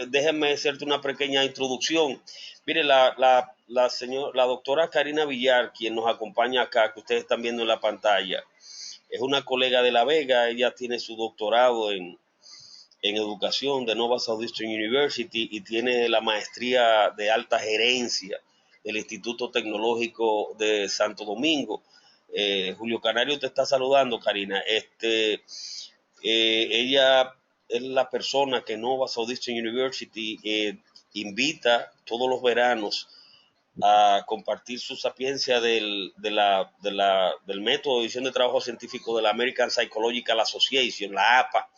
déjenme hacerte una pequeña introducción. Mire, la doctora Karina Villar, quien nos acompaña acá, que ustedes están viendo en la pantalla, es una colega de La Vega. Ella tiene su doctorado en educación de Nova Southeastern University y tiene la maestría de alta gerencia del Instituto Tecnológico de Santo Domingo. Julio Canario te está saludando, Karina. Ella es la persona que Nova Southeastern University invita todos los veranos a compartir su sapiencia del método de edición de trabajo científico de la American Psychological Association, la APA,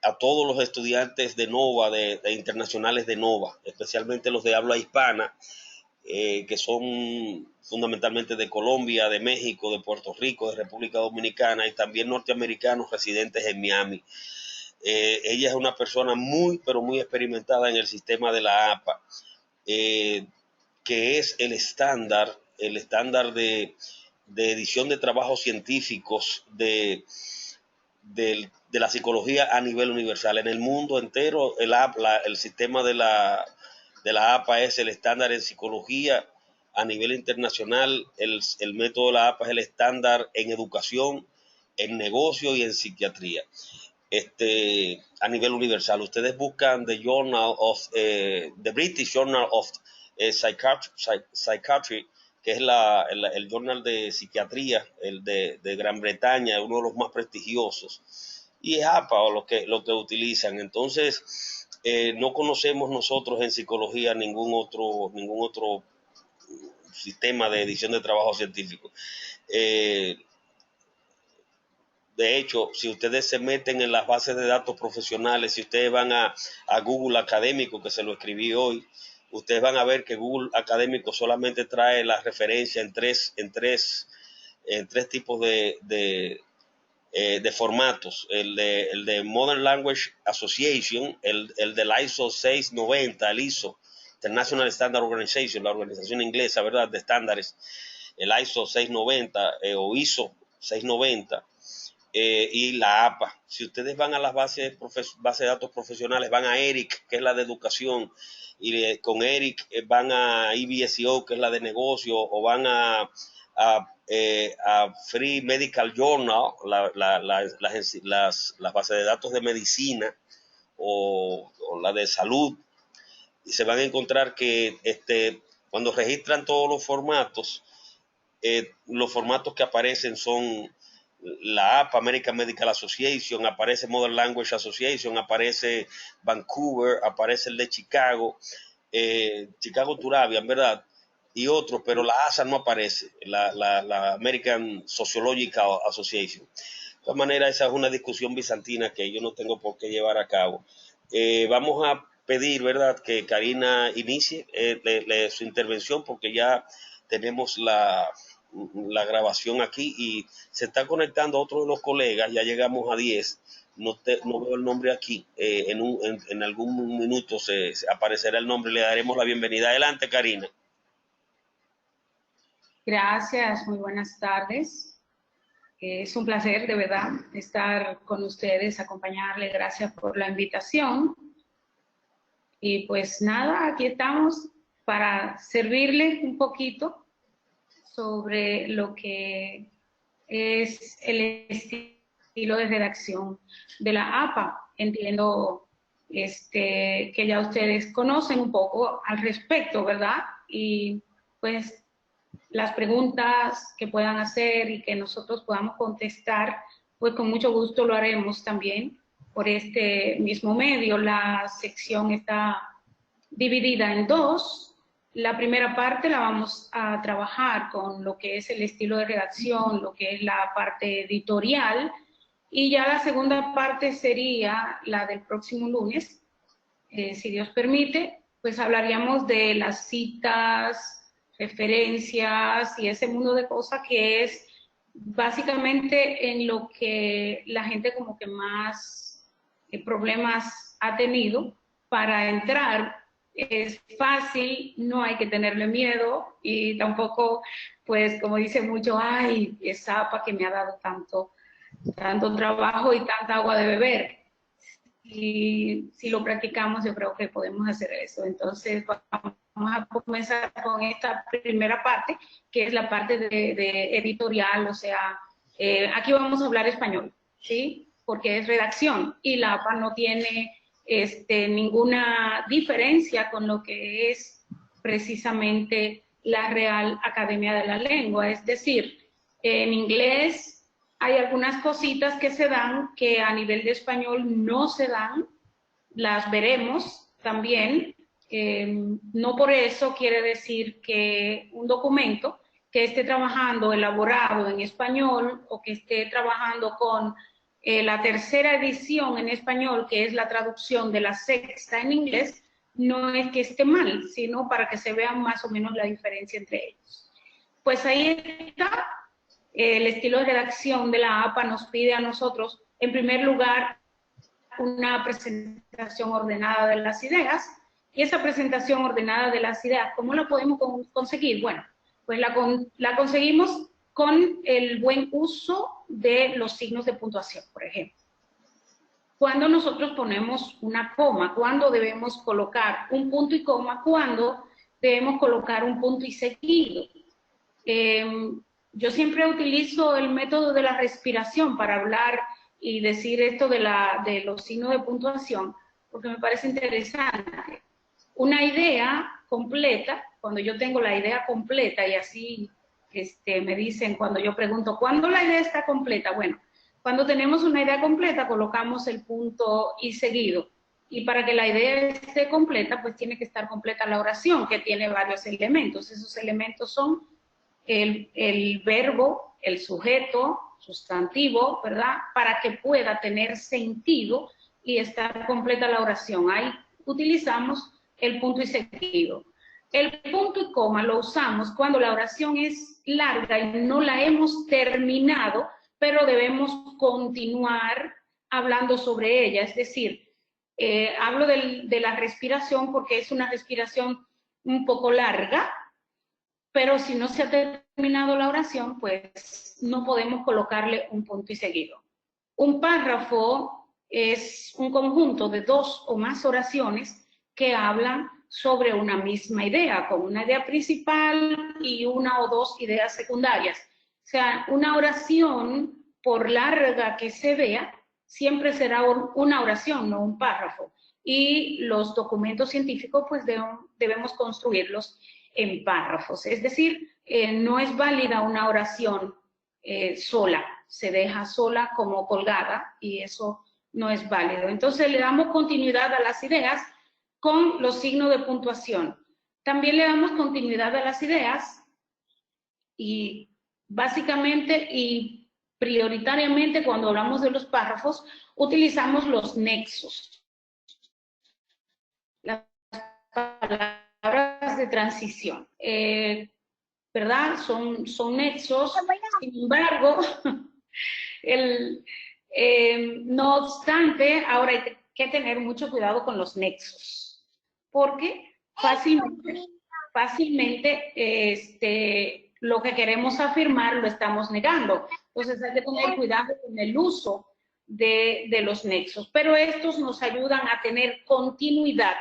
a todos los estudiantes de Nova, de internacionales de Nova, especialmente los de habla hispana, que son fundamentalmente de Colombia, de México, de Puerto Rico, de República Dominicana y también norteamericanos residentes en Miami. Ella es una persona muy, pero muy experimentada en el sistema de la APA, que es el estándar de edición de trabajos científicos de la psicología a nivel universal. En el mundo entero, el sistema de la APA es el estándar en psicología a nivel internacional. El método de la APA es el estándar en educación, en negocio y en psiquiatría. A nivel universal. Ustedes buscan the British Journal of Psychiatry, que es el journal de psiquiatría, el de Gran Bretaña, uno de los más prestigiosos, y es APA lo que utilizan. Entonces, no conocemos nosotros en psicología ningún otro sistema de edición de trabajo científico. De hecho, si ustedes se meten en las bases de datos profesionales, si ustedes van a Google Académico, que se lo escribí hoy, ustedes van a ver que Google Académico solamente trae la referencia en tres tipos de formatos. El de Modern Language Association, el del ISO 690, el ISO, International Standard Organization, la organización inglesa, ¿verdad?, de estándares, el ISO 690 o ISO 690. Y la APA. Si ustedes van a las bases de datos profesionales, van a ERIC, que es la de educación, y con ERIC van a EBSCO, que es la de negocio, o van a Free Medical Journal, las bases de datos de medicina o la de salud, y se van a encontrar que cuando registran todos los formatos que aparecen son la APA, American Medical Association, aparece Modern Language Association, aparece Vancouver, aparece el de Chicago, Chicago Turabian, ¿verdad?, y otros, pero la ASA no aparece, la American Sociological Association. De todas maneras, esa es una discusión bizantina que yo no tengo por qué llevar a cabo. Vamos a pedir, ¿verdad?, que Karina inicie su intervención, porque ya tenemos la grabación aquí y se está conectando otro de los colegas. Ya llegamos a 10. No veo el nombre aquí. En algún minuto se aparecerá el nombre y le daremos la bienvenida. Adelante, Karina. Gracias, muy buenas tardes. Es un placer, de verdad, estar con ustedes, acompañarles. Gracias por la invitación. Y pues nada, aquí estamos para servirles un poquito sobre lo que es el estilo de redacción de la APA. Entiendo que ya ustedes conocen un poco al respecto, ¿verdad? Y pues las preguntas que puedan hacer y que nosotros podamos contestar, pues con mucho gusto lo haremos también por este mismo medio. La sección está dividida en dos. La primera parte la vamos a trabajar con lo que es el estilo de redacción, lo que es la parte editorial, y ya la segunda parte sería la del próximo lunes, si Dios permite, pues hablaríamos de las citas, referencias y ese mundo de cosas que es básicamente en lo que la gente como que más problemas ha tenido para entrar. Es fácil, no hay que tenerle miedo y tampoco, pues como dice mucho, ay, esa APA que me ha dado tanto trabajo y tanta agua de beber. y si lo practicamos yo creo que podemos hacer eso. Entonces vamos a comenzar con esta primera parte, que es la parte de editorial, o sea, aquí vamos a hablar español, ¿sí? Porque es redacción y la APA no tiene ninguna diferencia con lo que es precisamente la Real Academia de la Lengua. Es decir, en inglés hay algunas cositas que se dan que a nivel de español no se dan, las veremos también. No por eso quiere decir que un documento que esté trabajando, elaborado en español, o que esté trabajando con la tercera edición en español, que es la traducción de la sexta en inglés, no es que esté mal, sino para que se vean más o menos la diferencia entre ellos. Pues ahí está, el estilo de redacción de la APA nos pide a nosotros, en primer lugar, una presentación ordenada de las ideas, y esa presentación ordenada de las ideas, ¿cómo la podemos conseguir? Bueno, pues la conseguimos con el buen uso de los signos de puntuación, por ejemplo. Cuando nosotros ponemos una coma, cuando debemos colocar un punto y coma, cuando debemos colocar un punto y seguido. Yo siempre utilizo el método de la respiración para hablar y decir esto de los signos de puntuación, porque me parece interesante. Una idea completa, cuando yo tengo la idea completa, y así me dicen cuando yo pregunto, ¿cuándo la idea está completa? Bueno, cuando tenemos una idea completa, colocamos el punto y seguido. Y para que la idea esté completa, pues tiene que estar completa la oración, que tiene varios elementos. Esos elementos son el verbo, el sujeto, sustantivo, ¿verdad? Para que pueda tener sentido y estar completa la oración. Ahí utilizamos el punto y seguido. El punto y coma lo usamos cuando la oración es larga y no la hemos terminado, pero debemos continuar hablando sobre ella. Es decir, hablo de la respiración porque es una respiración un poco larga, pero si no se ha terminado la oración, pues no podemos colocarle un punto y seguido. Un párrafo es un conjunto de dos o más oraciones que hablan sobre una misma idea, con una idea principal y una o dos ideas secundarias. O sea, una oración, por larga que se vea, siempre será una oración, no un párrafo. Y los documentos científicos, pues debemos construirlos en párrafos. Es decir, no es válida una oración sola, se deja sola como colgada y eso no es válido. Entonces le damos continuidad a las ideas con los signos de puntuación. También le damos continuidad a las ideas y básicamente y prioritariamente cuando hablamos de los párrafos utilizamos los nexos. Las palabras de transición, ¿verdad? Son nexos, sin embargo, no obstante, ahora hay que tener mucho cuidado con los nexos, porque fácilmente lo que queremos afirmar lo estamos negando. Entonces hay que tener cuidado con el uso de los nexos, pero estos nos ayudan a tener continuidad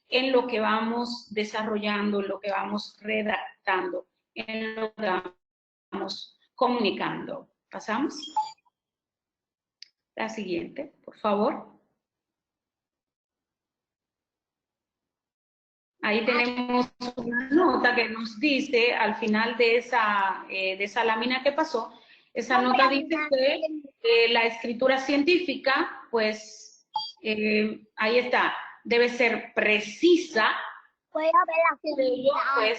en lo que vamos desarrollando, en lo que vamos redactando, en lo que vamos comunicando. ¿Pasamos? La siguiente, por favor. Ahí tenemos una nota que nos dice, al final de esa lámina que pasó, esa nota dice que la escritura científica, pues, ahí está, debe ser precisa, pues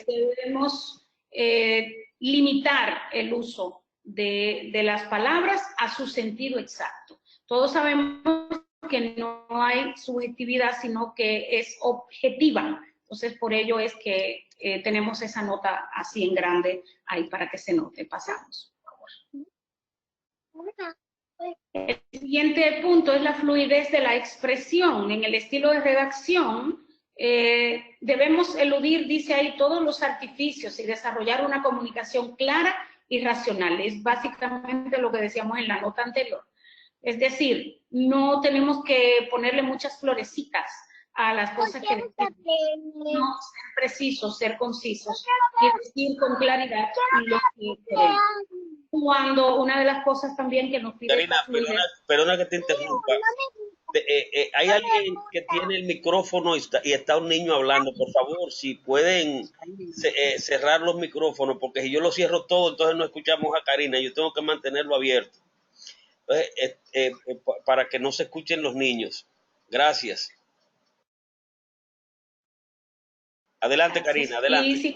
debemos limitar el uso de las palabras a su sentido exacto. Todos sabemos que no hay subjetividad, sino que es objetiva. Entonces, por ello es que tenemos esa nota así en grande ahí para que se note. Pasamos, por favor. El siguiente punto es la fluidez de la expresión. En el estilo de redacción debemos eludir, dice ahí, todos los artificios y desarrollar una comunicación clara y racional. Es básicamente lo que decíamos en la nota anterior. Es decir, no tenemos que ponerle muchas florecitas a las cosas que decimos. No, ser precisos, ser concisos y decir con claridad lo que queremos. Cuando una de las cosas también que nos pide Karina, esta fluidez, perdona que te interrumpa. Hay alguien que tiene el micrófono y está un niño hablando. Por favor, si pueden cerrar los micrófonos, porque si yo lo cierro todo, entonces no escuchamos a Karina. Yo tengo que mantenerlo abierto. Entonces, para que no se escuchen los niños. Gracias. Adelante, gracias. Karina, adelante. Y si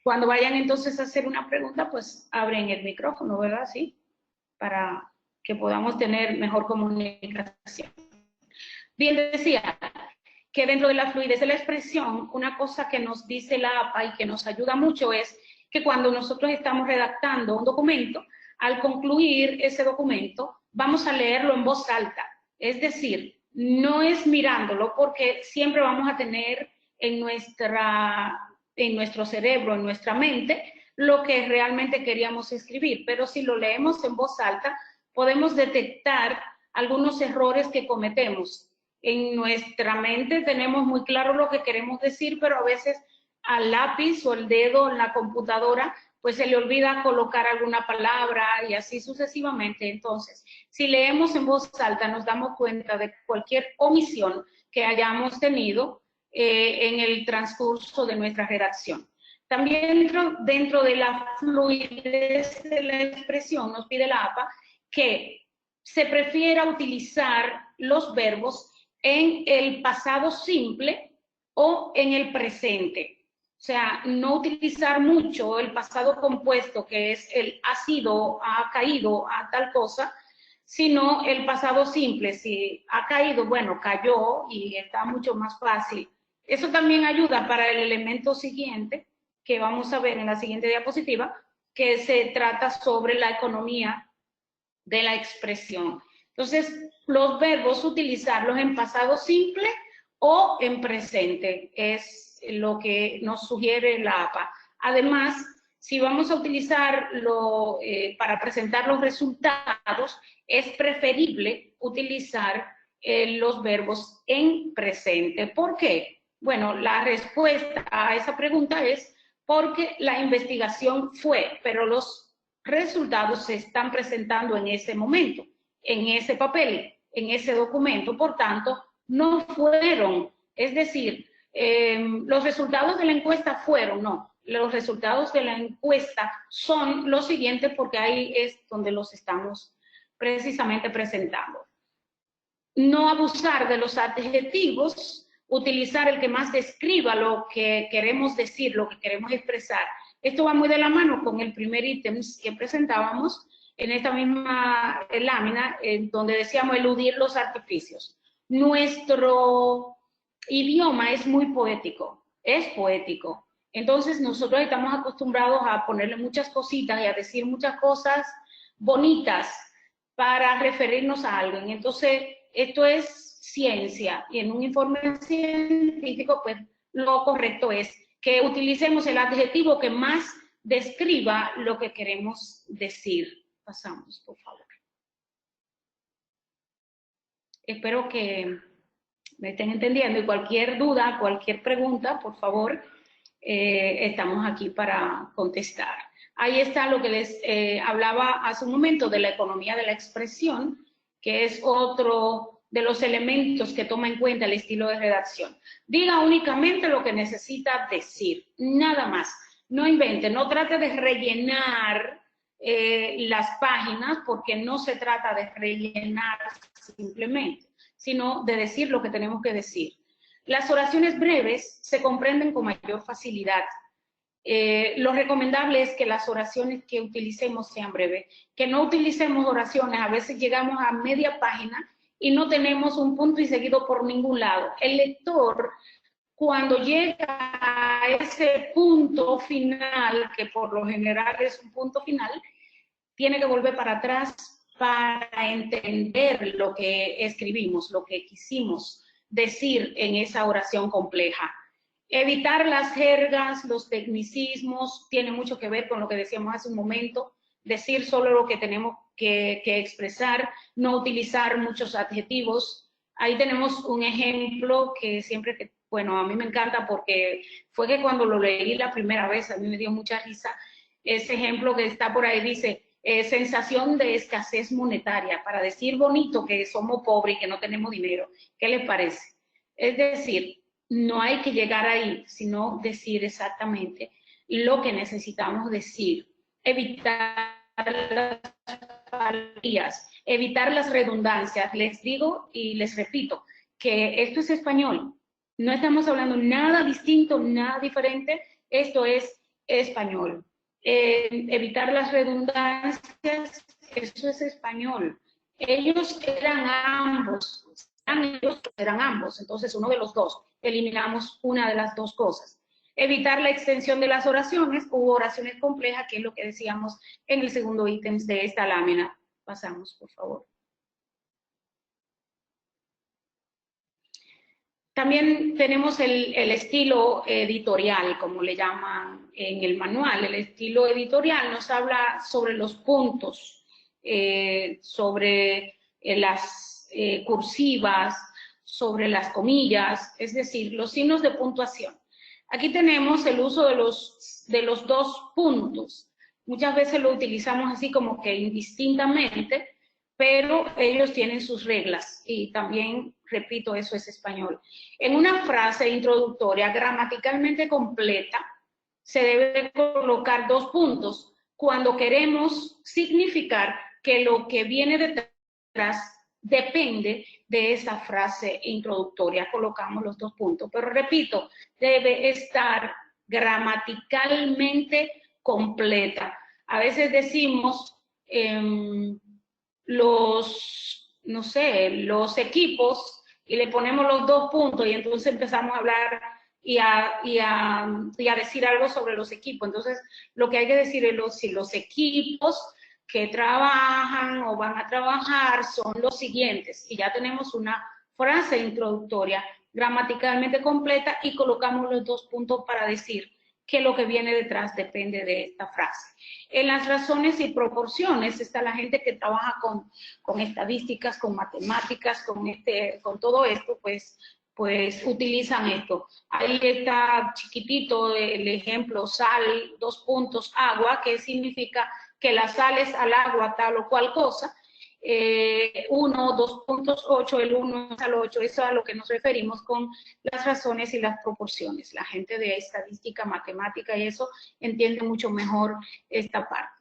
cuando vayan entonces a hacer una pregunta, pues abren el micrófono, ¿verdad? Sí, para que podamos tener mejor comunicación. Bien, decía que dentro de la fluidez de la expresión, una cosa que nos dice la APA y que nos ayuda mucho es que cuando nosotros estamos redactando un documento, al concluir ese documento, vamos a leerlo en voz alta. Es decir, no es mirándolo, porque siempre vamos a tener en nuestro cerebro, en nuestra mente, lo que realmente queríamos escribir. Pero si lo leemos en voz alta, podemos detectar algunos errores que cometemos. En nuestra mente tenemos muy claro lo que queremos decir, pero a veces al lápiz o el dedo en la computadora, pues se le olvida colocar alguna palabra y así sucesivamente. Entonces, si leemos en voz alta, nos damos cuenta de cualquier omisión que hayamos tenido en el transcurso de nuestra redacción. También dentro de la fluidez de la expresión, nos pide la APA que se prefiera utilizar los verbos en el pasado simple o en el presente. O sea, no utilizar mucho el pasado compuesto, que es el ha sido, ha caído, a tal cosa, sino el pasado simple. Si ha caído, bueno, cayó y está mucho más fácil. Eso también ayuda para el elemento siguiente, que vamos a ver en la siguiente diapositiva, que se trata sobre la economía de la expresión. Entonces, los verbos utilizarlos en pasado simple o en presente es lo que nos sugiere la APA. Además, si vamos a utilizarlo para presentar los resultados, es preferible utilizar los verbos en presente. ¿Por qué? Bueno, la respuesta a esa pregunta es porque la investigación fue, pero los resultados se están presentando en ese momento, en ese papel, en ese documento. Por tanto, no fueron, es decir, los resultados de la encuesta fueron, no, los resultados de la encuesta son los siguientes porque ahí es donde los estamos precisamente presentando. No abusar de los adjetivos, utilizar el que más describa lo que queremos decir, lo que queremos expresar. Esto va muy de la mano con el primer ítem que presentábamos en esta misma lámina, donde decíamos eludir los artificios. Nuestro idioma es muy poético, es poético. Entonces nosotros estamos acostumbrados a ponerle muchas cositas y a decir muchas cosas bonitas para referirnos a algo. Entonces, esto es ciencia y en un informe científico, pues lo correcto es que utilicemos el adjetivo que más describa lo que queremos decir. Pasamos, por favor. Espero que me estén entendiendo y cualquier duda, cualquier pregunta, por favor, estamos aquí para contestar. Ahí está lo que les hablaba hace un momento de la economía de la expresión, que es otro de los elementos que toma en cuenta el estilo de redacción. Diga únicamente lo que necesita decir, nada más. No invente, no trate de rellenar las páginas, porque no se trata de rellenar simplemente, sino de decir lo que tenemos que decir. Las oraciones breves se comprenden con mayor facilidad. Lo recomendable es que las oraciones que utilicemos sean breves, que no utilicemos oraciones, a veces llegamos a media página y no tenemos un punto y seguido por ningún lado. El lector, cuando llega a ese punto final, que por lo general es un punto final, tiene que volver para atrás para entender lo que escribimos, lo que quisimos decir en esa oración compleja. Evitar las jergas, los tecnicismos, tiene mucho que ver con lo que decíamos hace un momento, decir solo lo que que expresar, no utilizar muchos adjetivos. Ahí tenemos un ejemplo que siempre que, bueno, a mí me encanta porque fue que cuando lo leí la primera vez, a mí me dio mucha risa. Ese ejemplo que está por ahí dice, sensación de escasez monetaria, para decir bonito que somos pobres y que no tenemos dinero. ¿Qué les parece? Es decir, no hay que llegar ahí, sino decir exactamente lo que necesitamos decir. Evitar las falacias, evitar las redundancias. Les digo y les repito que esto es español. No estamos hablando nada distinto, nada diferente. Esto es español. Evitar las redundancias, eso es español. Ellos eran ambos, eran ambos, entonces uno de los dos, eliminamos una de las dos cosas. Evitar la extensión de las oraciones u oraciones complejas, que es lo que decíamos en el segundo ítem de esta lámina. Pasamos, por favor. También tenemos el estilo editorial, como le llaman en el manual. El estilo editorial nos habla sobre los puntos, sobre las cursivas, sobre las comillas, es decir, los signos de puntuación. Aquí tenemos el uso de los dos puntos. Muchas veces lo utilizamos así como que indistintamente, pero ellos tienen sus reglas y también, repito, eso es español. En una frase introductoria gramaticalmente completa se debe colocar dos puntos cuando queremos significar que lo que viene detrás depende de esa frase introductoria. Colocamos los dos puntos, pero repito, debe estar gramaticalmente completa. A veces decimos no sé, los equipos y le ponemos los dos puntos y entonces empezamos a hablar y a decir algo sobre los equipos. Entonces, lo que hay que decir es si los equipos que trabajan o van a trabajar son los siguientes. Y ya tenemos una frase introductoria gramaticalmente completa y colocamos los dos puntos para decir que lo que viene detrás depende de esta frase. En las razones y proporciones está la gente que trabaja con estadísticas, con matemáticas, con todo esto, pues utilizan esto. Ahí está chiquitito el ejemplo, sal, dos puntos, agua, que significa que la sal es al agua tal o cual cosa. 1, 2.8, el 1 es al 8, eso es a lo que nos referimos con las razones y las proporciones. La gente de estadística, matemática y eso entiende mucho mejor esta parte.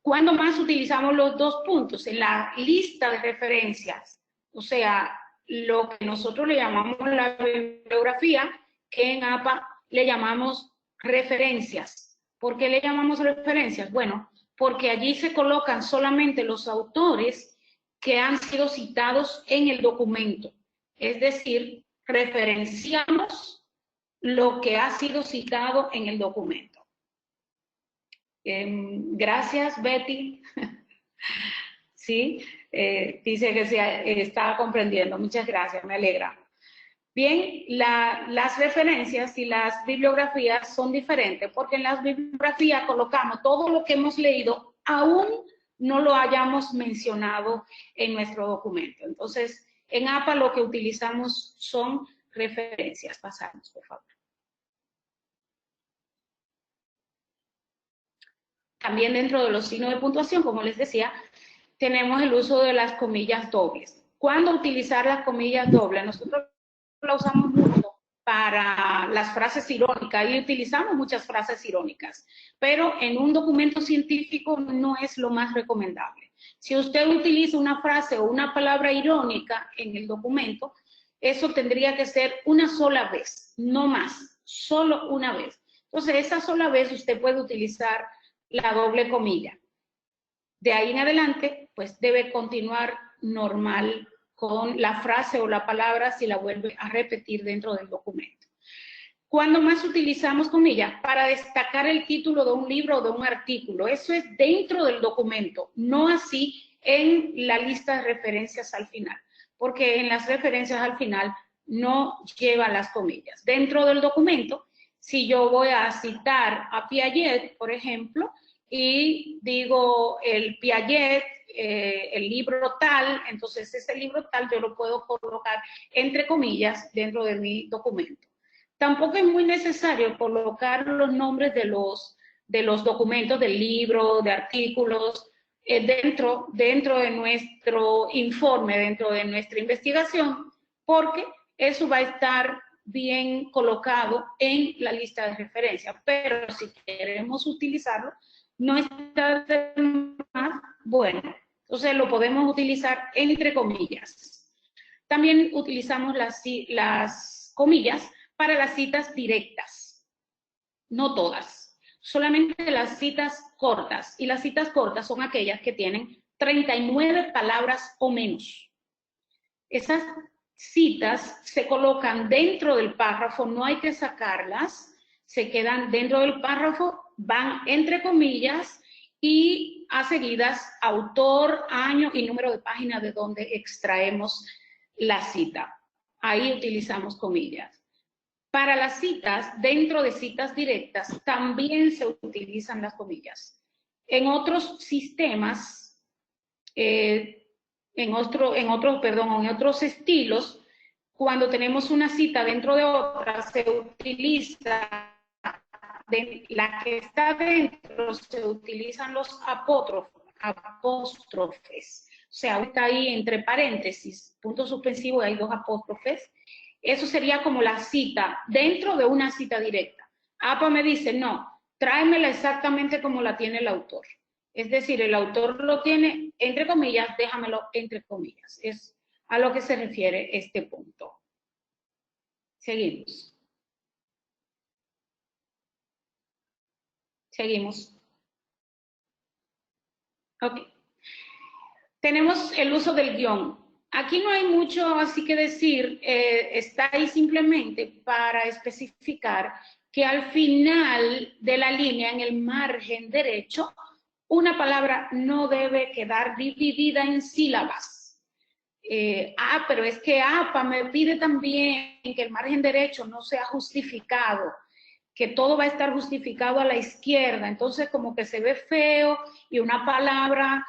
¿Cuándo más utilizamos los dos puntos? En la lista de referencias, o sea, lo que nosotros le llamamos la bibliografía, que en APA le llamamos referencias. ¿Por qué le llamamos referencias? Bueno, porque allí se colocan solamente los autores que han sido citados en el documento. Es decir, referenciamos lo que ha sido citado en el documento. Gracias, Betty. Sí, dice que se está comprendiendo. Muchas gracias, me alegra. Bien, las referencias y las bibliografías son diferentes porque en las bibliografías colocamos todo lo que hemos leído, aún no lo hayamos mencionado en nuestro documento. Entonces, en APA lo que utilizamos son referencias. Pasamos, por favor. También dentro de los signos de puntuación, como les decía, tenemos el uso de las comillas dobles. ¿Cuándo utilizar las comillas dobles? Nosotros la usamos mucho para las frases irónicas y utilizamos muchas frases irónicas, pero en un documento científico no es lo más recomendable. Si usted utiliza una frase o una palabra irónica en el documento, eso tendría que ser una sola vez, no más, solo una vez. Entonces, esa sola vez usted puede utilizar la doble comilla. De ahí en adelante, pues debe continuar normal con la frase o la palabra si la vuelve a repetir dentro del documento. ¿Cuándo más utilizamos comillas? Para destacar el título de un libro o de un artículo. Eso es dentro del documento, no así en la lista de referencias al final, porque en las referencias al final no lleva las comillas. Dentro del documento, si yo voy a citar a Piaget, por ejemplo, y digo el Piaget, el libro tal, entonces ese libro tal yo lo puedo colocar entre comillas dentro de mi documento. Tampoco es muy necesario colocar los nombres de los documentos del libro, de artículos, dentro de nuestro informe, dentro de nuestra investigación, porque eso va a estar bien colocado en la lista de referencia. Pero si queremos utilizarlo, no está de más, bueno, entonces lo podemos utilizar entre comillas. También utilizamos las comillas para las citas directas, no todas, solamente las citas cortas, y las citas cortas son aquellas que tienen 39 palabras o menos. Esas citas se colocan dentro del párrafo, no hay que sacarlas, se quedan dentro del párrafo, van entre comillas y a seguidas autor, año y número de página de donde extraemos la cita. Ahí utilizamos comillas. Para las citas, dentro de citas directas, también se utilizan las comillas. En otros sistemas, en otros estilos, cuando tenemos una cita dentro de otra, se utiliza, la que está dentro, se utilizan los apóstrofes. O sea, está ahí entre paréntesis, punto suspensivo, y hay dos apóstrofes. Eso sería como la cita dentro de una cita directa. APA me dice, no, tráemela exactamente como la tiene el autor. Es decir, el autor lo tiene entre comillas, déjamelo entre comillas. Es a lo que se refiere este punto. Seguimos. Seguimos. Ok. Tenemos el uso del guión. Aquí no hay mucho así que decir, está ahí simplemente para especificar que al final de la línea, en el margen derecho, una palabra no debe quedar dividida en sílabas. Pero es que APA me pide también que el margen derecho no sea justificado, que todo va a estar justificado a la izquierda, entonces como que se ve feo y una palabra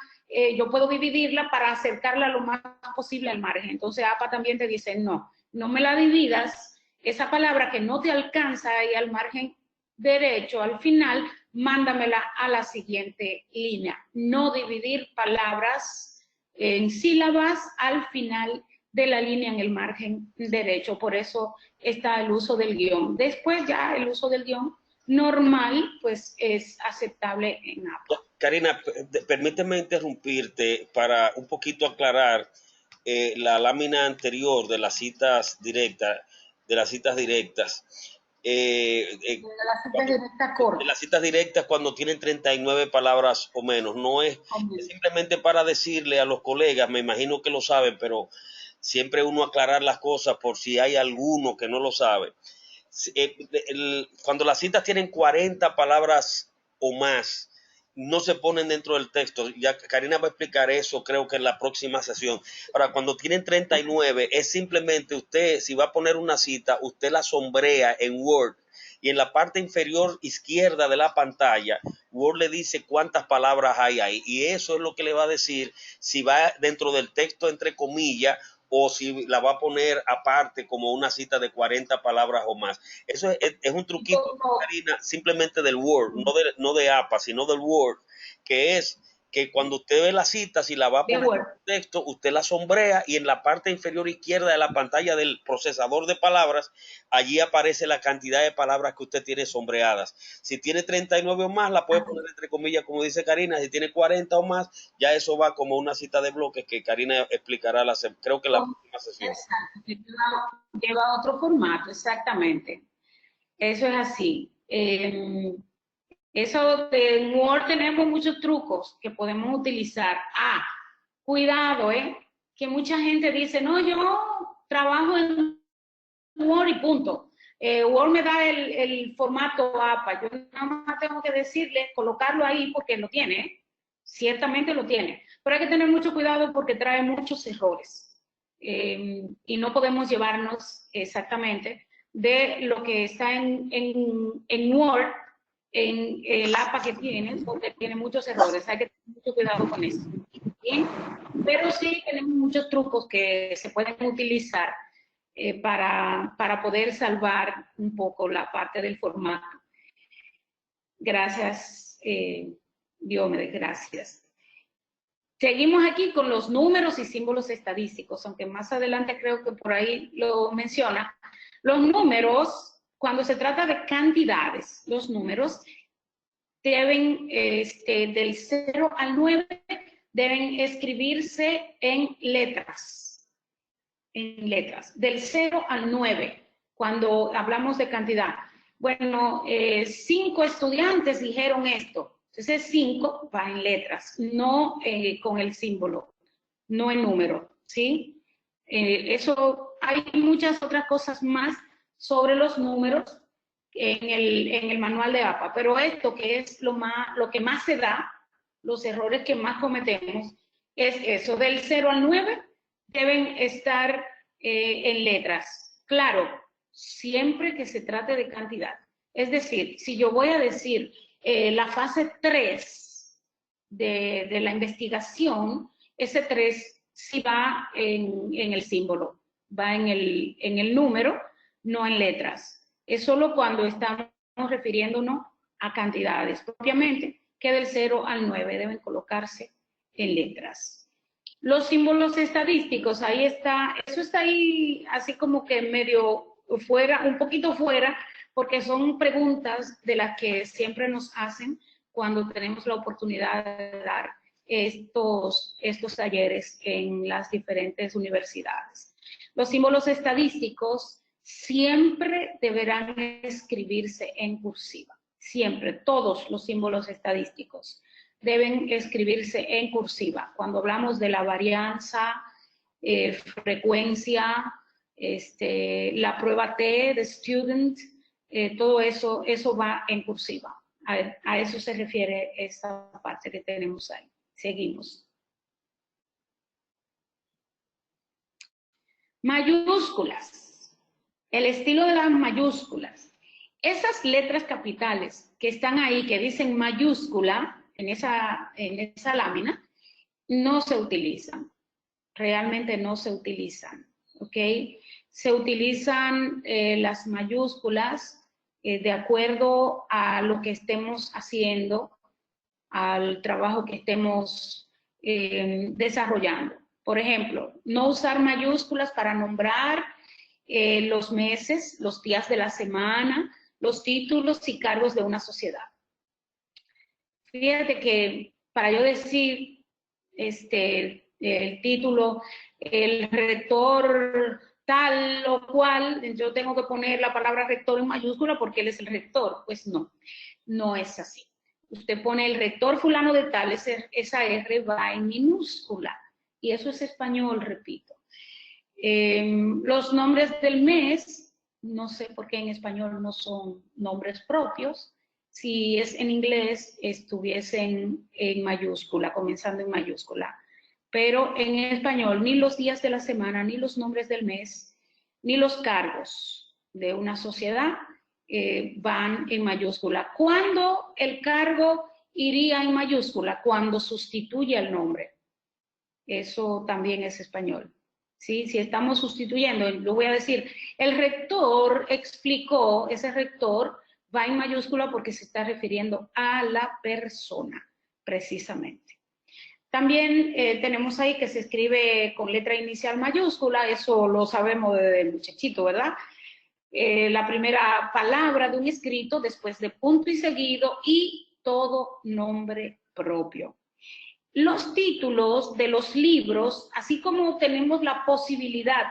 yo puedo dividirla para acercarla lo más posible al margen. Entonces APA también te dice, no, no me la dividas, esa palabra que no te alcanza ahí al margen derecho, al final, mándamela a la siguiente línea. No dividir palabras en sílabas al final de la línea en el margen derecho. Por eso está el uso del guión. Después ya el uso del guión normal, pues es aceptable en APA. Karina, permíteme interrumpirte para un poquito aclarar la lámina anterior de las citas directas, de las citas directas. De las citas directas cuando tienen 39 palabras o menos. No es simplemente para decirle a los colegas, me imagino que lo saben, pero siempre uno aclarar las cosas por si hay alguno que no lo sabe. Cuando las citas tienen 40 palabras o más, no se ponen dentro del texto. Ya Karina va a explicar eso, creo que en la próxima sesión. Ahora, cuando tienen 39, es simplemente usted, si va a poner una cita, usted la sombrea en Word y en la parte inferior izquierda de la pantalla, Word le dice cuántas palabras hay ahí. Y eso es lo que le va a decir si va dentro del texto entre comillas o si la va a poner aparte como una cita de 40 palabras o más. Eso es un truquito, Karina, simplemente del Word, no de APA, sino del Word, que es que cuando usted ve la cita, si la va a poner en texto, usted la sombrea y en la parte inferior izquierda de la pantalla del procesador de palabras, allí aparece la cantidad de palabras que usted tiene sombreadas. Si tiene 39 o más, la puede poner entre comillas, como dice Karina. Si tiene 40 o más, ya eso va como una cita de bloques que Karina explicará, creo que la próxima sesión. Exacto, lleva otro formato, exactamente. Eso es así. Eso en Word tenemos muchos trucos que podemos utilizar. Cuidado, que mucha gente dice, no, yo trabajo en Word y punto. Word me da el formato APA. Yo nada más tengo que decirle, colocarlo ahí porque lo tiene. Ciertamente lo tiene. Pero hay que tener mucho cuidado porque trae muchos errores. Y no podemos llevarnos exactamente de lo que está en Word en el APA que tienen, porque tiene muchos errores. Hay que tener mucho cuidado con eso. ¿Bien? Pero sí tenemos muchos trucos que se pueden utilizar para poder salvar un poco la parte del formato. Gracias, Diomedes, gracias. Seguimos aquí con los números y símbolos estadísticos, aunque más adelante creo que por ahí lo menciona. Los números, cuando se trata de cantidades, los números deben, del 0 al 9, deben escribirse en letras. En letras. Del 0 al 9, cuando hablamos de cantidad. Bueno, 5 estudiantes dijeron esto. Entonces 5 va en letras, no con el símbolo, no en número, ¿sí? Eso, hay muchas otras cosas más sobre los números en el manual de APA, pero esto que es lo que más se da, los errores que más cometemos, es eso, del 0 al 9 deben estar en letras. Claro, siempre que se trate de cantidad. Es decir, si yo voy a decir la fase 3 de la investigación, ese 3 sí va en el símbolo, va en el número, no en letras. Es solo cuando estamos refiriéndonos a cantidades propiamente, que del 0 al 9 deben colocarse en letras. Los símbolos estadísticos, ahí está, eso está ahí así como que medio fuera, un poquito fuera, porque son preguntas de las que siempre nos hacen cuando tenemos la oportunidad de dar estos talleres en las diferentes universidades. Los símbolos estadísticos siempre deberán escribirse en cursiva, siempre, todos los símbolos estadísticos deben escribirse en cursiva. Cuando hablamos de la varianza, frecuencia, la prueba T de student, todo eso va en cursiva. A eso se refiere esta parte que tenemos ahí. Seguimos. Mayúsculas. El estilo de las mayúsculas. Esas letras capitales que están ahí, que dicen mayúscula en esa lámina, no se utilizan. Realmente no se utilizan. ¿Ok? Se utilizan las mayúsculas de acuerdo a lo que estemos haciendo, al trabajo que estemos desarrollando. Por ejemplo, no usar mayúsculas para nombrar los meses, los días de la semana, los títulos y cargos de una sociedad. Fíjate que para yo decir el título, el rector tal o cual, yo tengo que poner la palabra rector en mayúscula porque él es el rector. Pues no, no es así. Usted pone el rector fulano de tal, esa R va en minúscula. Y eso es español, repito. Los nombres del mes, no sé por qué en español no son nombres propios. Si es en inglés, estuviesen en mayúscula, comenzando en mayúscula. Pero en español, ni los días de la semana, ni los nombres del mes, ni los cargos de una sociedad van en mayúscula. ¿Cuándo el cargo iría en mayúscula? Cuando sustituye al nombre. Eso también es español. ¿Sí? Si estamos sustituyendo, lo voy a decir, el rector explicó, ese rector va en mayúscula porque se está refiriendo a la persona, precisamente. También tenemos ahí que se escribe con letra inicial mayúscula, eso lo sabemos desde el muchachito, ¿verdad? La primera palabra de un escrito después de punto y seguido y todo nombre propio. Los títulos de los libros, así como tenemos la posibilidad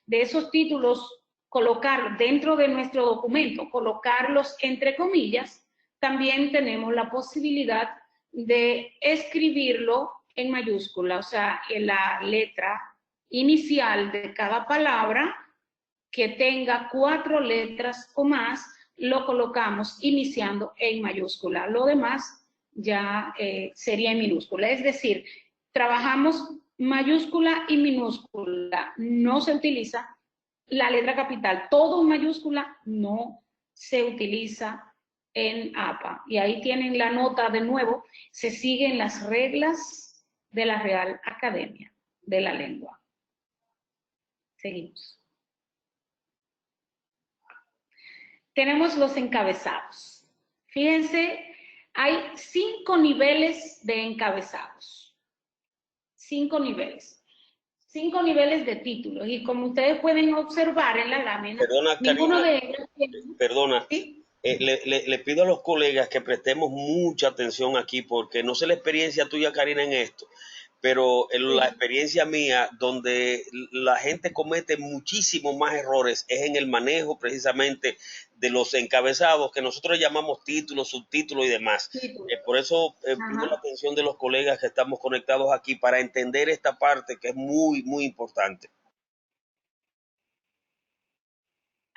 de esos títulos colocar dentro de nuestro documento, colocarlos entre comillas, también tenemos la posibilidad de escribirlo en mayúscula, o sea, en la letra inicial de cada palabra que tenga 4 letras o más, lo colocamos iniciando en mayúscula. Lo demás ya sería en minúscula. Es decir, trabajamos mayúscula y minúscula. No se utiliza la letra capital. Todo en mayúscula no se utiliza en APA. Y ahí tienen la nota de nuevo, se siguen las reglas de la Real Academia de la Lengua. Seguimos. Tenemos los encabezados. Fíjense, hay 5 niveles de encabezados. 5 niveles. 5 niveles de títulos. Y como ustedes pueden observar en la lámina, Perdona, ninguno Karina, de ellos tiene... perdona. ¿Sí? Le pido a los colegas que prestemos mucha atención aquí, porque no sé la experiencia tuya, Karina, en esto, pero en la experiencia mía, donde la gente comete muchísimos más errores, es en el manejo precisamente de los encabezados, que nosotros llamamos títulos, subtítulos y demás. Por eso pido la atención de los colegas que estamos conectados aquí para entender esta parte que es muy, muy importante.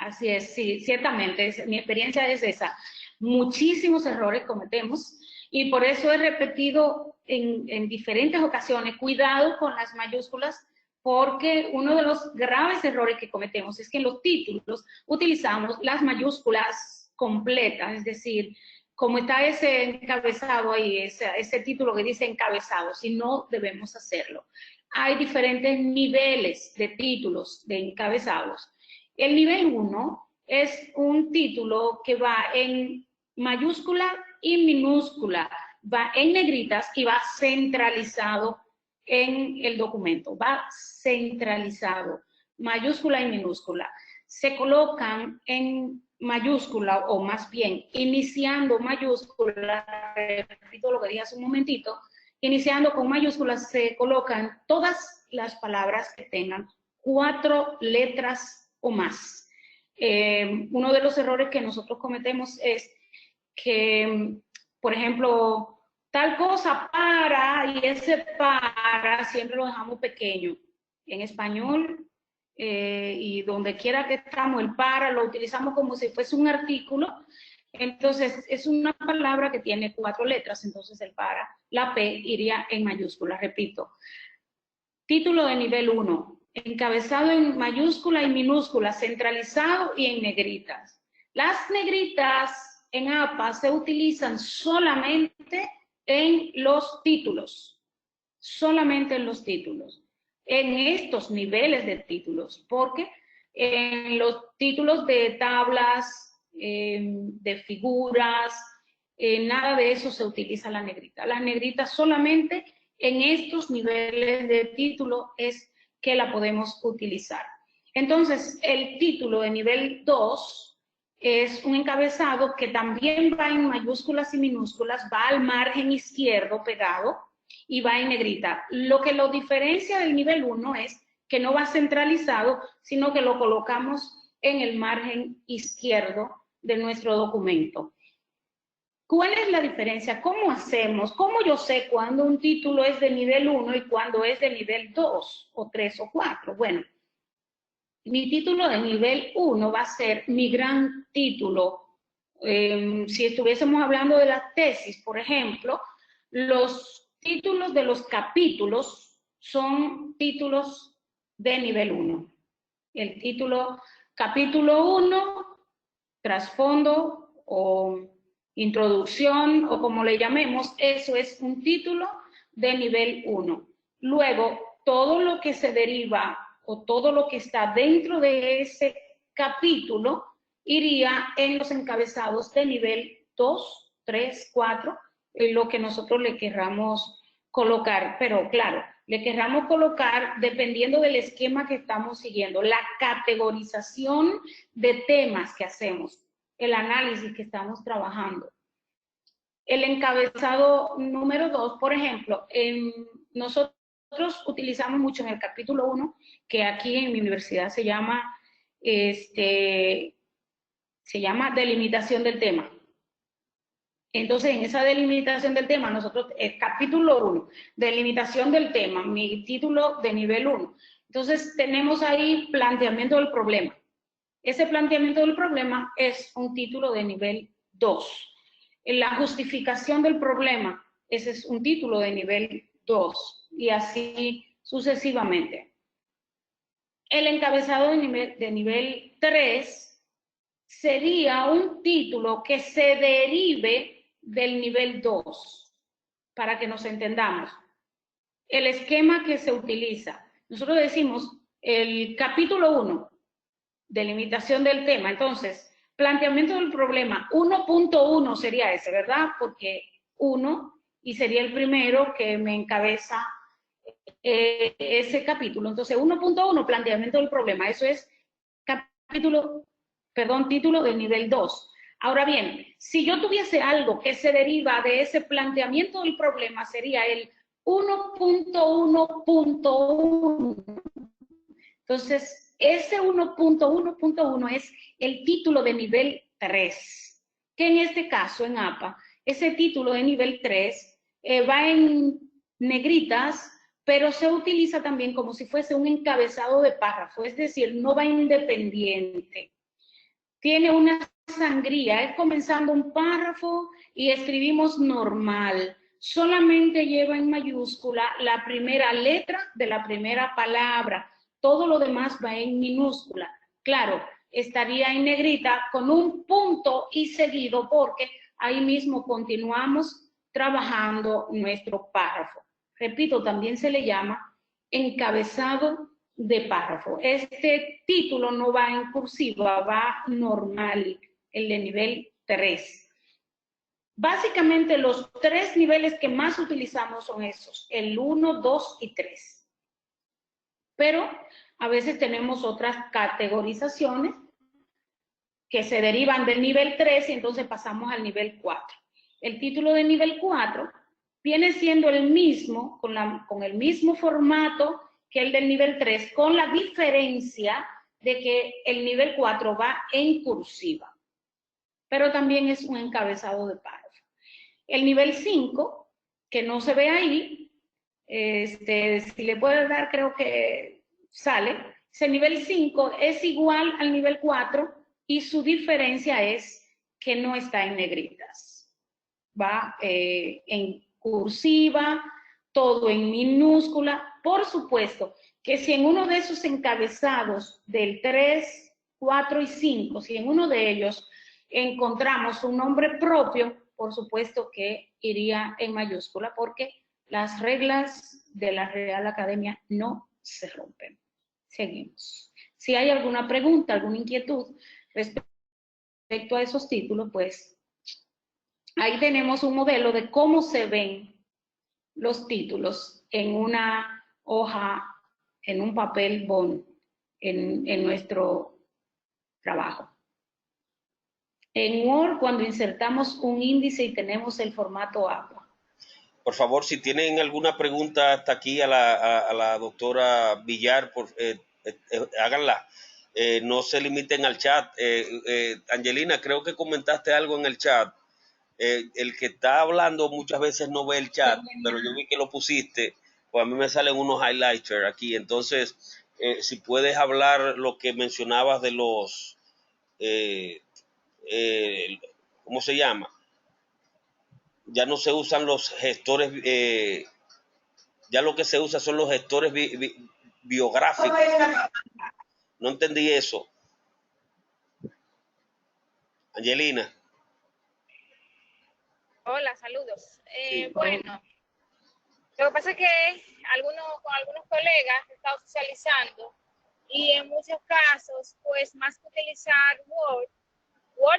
Así es, sí, ciertamente, mi experiencia es esa. Muchísimos errores cometemos y por eso he repetido en diferentes ocasiones, cuidado con las mayúsculas, porque uno de los graves errores que cometemos es que en los títulos utilizamos las mayúsculas completas, es decir, como está ese encabezado ahí, ese título que dice encabezado, si no debemos hacerlo. Hay diferentes niveles de títulos, de encabezados. El nivel 1 es un título que va en mayúscula y minúscula, va en negritas y va centralizado en el documento, va centralizado, mayúscula y minúscula. Se colocan en mayúscula, o más bien iniciando mayúscula, repito lo que dije hace un momentito, iniciando con mayúsculas se colocan todas las palabras que tengan 4 letras o más. Uno de los errores que nosotros cometemos es que, por ejemplo, tal cosa para, y ese para siempre lo dejamos pequeño. En español y donde quiera que estamos, el para lo utilizamos como si fuese un artículo. Entonces, es una palabra que tiene 4 letras, entonces el para, la P iría en mayúscula, repito. Título de nivel 1. Encabezado en mayúscula y minúscula, centralizado y en negritas. Las negritas en APA se utilizan solamente en los títulos, solamente en los títulos, en estos niveles de títulos, porque en los títulos de tablas, de figuras, nada de eso se utiliza la negrita. Las negritas solamente en estos niveles de título es que la podemos utilizar. Entonces, el título de nivel 2 es un encabezado que también va en mayúsculas y minúsculas, va al margen izquierdo pegado y va en negrita. Lo que lo diferencia del nivel 1 es que no va centralizado, sino que lo colocamos en el margen izquierdo de nuestro documento. ¿Cuál es la diferencia? ¿Cómo hacemos? ¿Cómo yo sé cuándo un título es de nivel 1 y cuándo es de nivel 2 o 3 o 4? Bueno, mi título de nivel 1 va a ser mi gran título. Si estuviésemos hablando de la tesis, por ejemplo, los títulos de los capítulos son títulos de nivel 1. El título, capítulo 1, trasfondo o introducción o como le llamemos, eso es un título de nivel 1. Luego, todo lo que se deriva o todo lo que está dentro de ese capítulo iría en los encabezados de nivel 2, 3, 4, lo que nosotros le querramos colocar, pero claro, le querramos colocar dependiendo del esquema que estamos siguiendo, la categorización de temas que hacemos, el análisis que estamos trabajando. El encabezado número 2, por ejemplo, nosotros utilizamos mucho en el capítulo 1, que aquí en mi universidad se llama delimitación del tema. Entonces, en esa delimitación del tema, nosotros, capítulo 1, delimitación del tema, mi título de nivel 1. Entonces, tenemos ahí planteamiento del problema. Ese planteamiento del problema es un título de nivel 2. La justificación del problema, ese es un título de nivel 2, y así sucesivamente. El encabezado de nivel 3 sería un título que se derive del nivel 2, para que nos entendamos. El esquema que se utiliza. Nosotros decimos el capítulo 1, delimitación del tema. Entonces, planteamiento del problema, 1.1 sería ese, ¿verdad? Porque 1, y sería el primero que me encabeza ese capítulo. Entonces, 1.1, planteamiento del problema. Eso es título del nivel 2. Ahora bien, si yo tuviese algo que se deriva de ese planteamiento del problema, sería el 1.1.1. Entonces, ese 1.1.1 es el título de nivel 3, que en este caso, en APA, ese título de nivel 3 va en negritas, pero se utiliza también como si fuese un encabezado de párrafo, es decir, no va independiente. Tiene una sangría, es comenzando un párrafo y escribimos normal. Solamente lleva en mayúscula la primera letra de la primera palabra. Todo lo demás va en minúscula. Claro, estaría en negrita con un punto y seguido porque ahí mismo continuamos trabajando nuestro párrafo. Repito, también se le llama encabezado de párrafo. Este título no va en cursiva, va normal, el de nivel 3. Básicamente los 3 niveles que más utilizamos son esos, el 1, 2 y 3. Pero a veces tenemos otras categorizaciones que se derivan del nivel 3 y entonces pasamos al nivel 4. El título de nivel 4 viene siendo el mismo, con el mismo formato que el del nivel 3, con la diferencia de que el nivel 4 va en cursiva, pero también es un encabezado de párrafo. El nivel 5, que no se ve ahí, si le puedo dar, creo que sale. Ese nivel 5 es igual al nivel 4 y su diferencia es que no está en negritas. Va en cursiva, todo en minúscula. Por supuesto que si en uno de esos encabezados del 3, 4 y 5, si en uno de ellos encontramos un nombre propio, por supuesto que iría en mayúscula porque las reglas de la Real Academia no se rompen. Seguimos. Si hay alguna pregunta, alguna inquietud respecto a esos títulos, pues ahí tenemos un modelo de cómo se ven los títulos en una hoja, en un papel bond, en nuestro trabajo. En Word, cuando insertamos un índice y tenemos el formato APA. Por favor, si tienen alguna pregunta hasta aquí a la doctora Villar, háganla. No se limiten al chat. Angelina, creo que comentaste algo en el chat. El que está hablando muchas veces no ve el chat, pero yo vi que lo pusiste. Pues a mí me salen unos highlighters aquí. Entonces, si puedes hablar lo que mencionabas de los... ¿cómo se llama? Ya no se usan los gestores, ya lo que se usa son los gestores biográficos. No entendí eso. Angelina. Hola, saludos. Sí. Bueno, lo que pasa es que con algunos colegas he estado socializando y en muchos casos, pues más que utilizar Word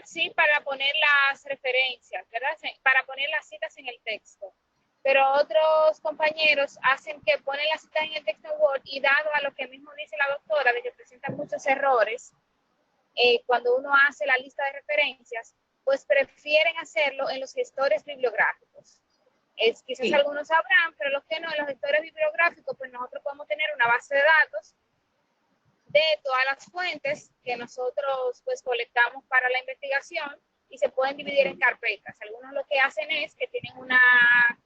sí para poner las referencias, ¿verdad? Para poner las citas en el texto. Pero otros compañeros hacen que ponen las citas en el texto en Word y dado a lo que mismo dice la doctora, de que presentan muchos errores, cuando uno hace la lista de referencias, pues prefieren hacerlo en los gestores bibliográficos. Quizás sí. Algunos sabrán, pero los que no, en los gestores bibliográficos, pues nosotros podemos tener una base de datos de todas las fuentes que nosotros pues colectamos para la investigación y se pueden dividir en carpetas. Algunos lo que hacen es que tienen una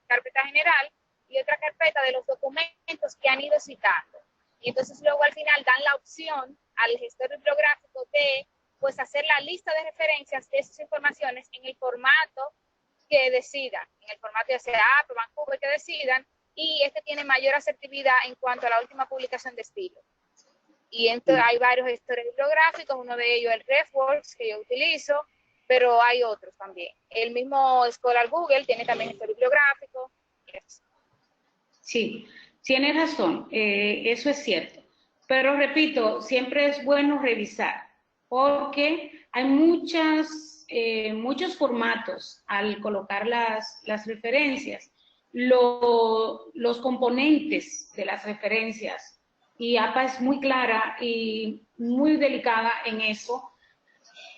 carpeta general y otra carpeta de los documentos que han ido citando. Y entonces luego al final dan la opción al gestor bibliográfico de pues hacer la lista de referencias de esas informaciones en el formato que decidan, en el formato ya sea APA, Vancouver, que decidan, y este tiene mayor asertividad en cuanto a la última publicación de estilo. y hay varios gestores bibliográficos, uno de ellos es el RefWorks que yo utilizo, pero hay otros también. El mismo Scholar Google tiene también gestor bibliográfico. Sí, tiene razón, eso es cierto. Pero repito, siempre es bueno revisar, porque hay muchos formatos al colocar las referencias, los componentes de las referencias, y APA es muy clara y muy delicada en eso,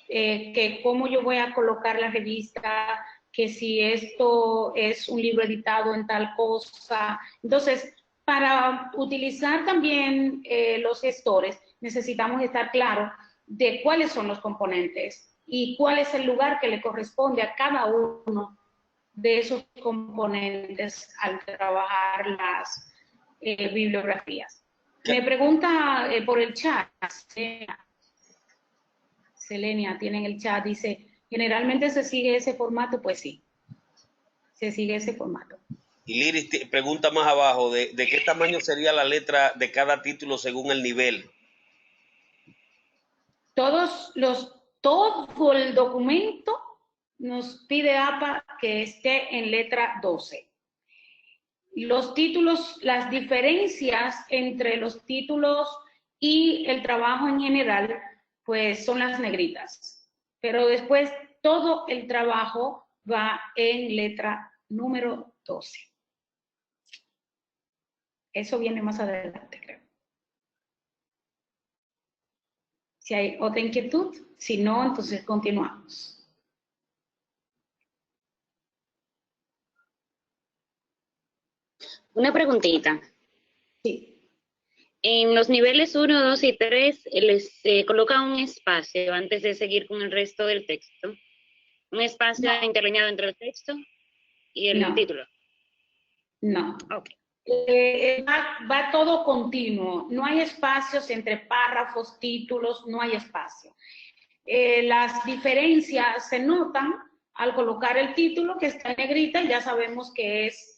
que cómo yo voy a colocar la revista, que si esto es un libro editado en tal cosa. Entonces, para utilizar también los gestores, necesitamos estar claros de cuáles son los componentes y cuál es el lugar que le corresponde a cada uno de esos componentes al trabajar las bibliografías. Me pregunta por el chat, Selenia tiene en el chat, dice, ¿generalmente se sigue ese formato? Pues sí, se sigue ese formato. Y Liris pregunta más abajo, ¿de qué tamaño sería la letra de cada título según el nivel? Todo el documento nos pide APA que esté en letra 12. Los títulos, las diferencias entre los títulos y el trabajo en general, pues son las negritas. Pero después todo el trabajo va en letra número 12. Eso viene más adelante, creo. Si hay otra inquietud, si no, entonces continuamos. Una preguntita. Sí. En los niveles 1, 2 y 3 les coloca un espacio antes de seguir con el resto del texto. Un espacio interlineado entre el texto y el título. No. Okay. Va todo continuo. No hay espacios entre párrafos, títulos, no hay espacio. Las diferencias se notan al colocar el título que está en negrita y ya sabemos que es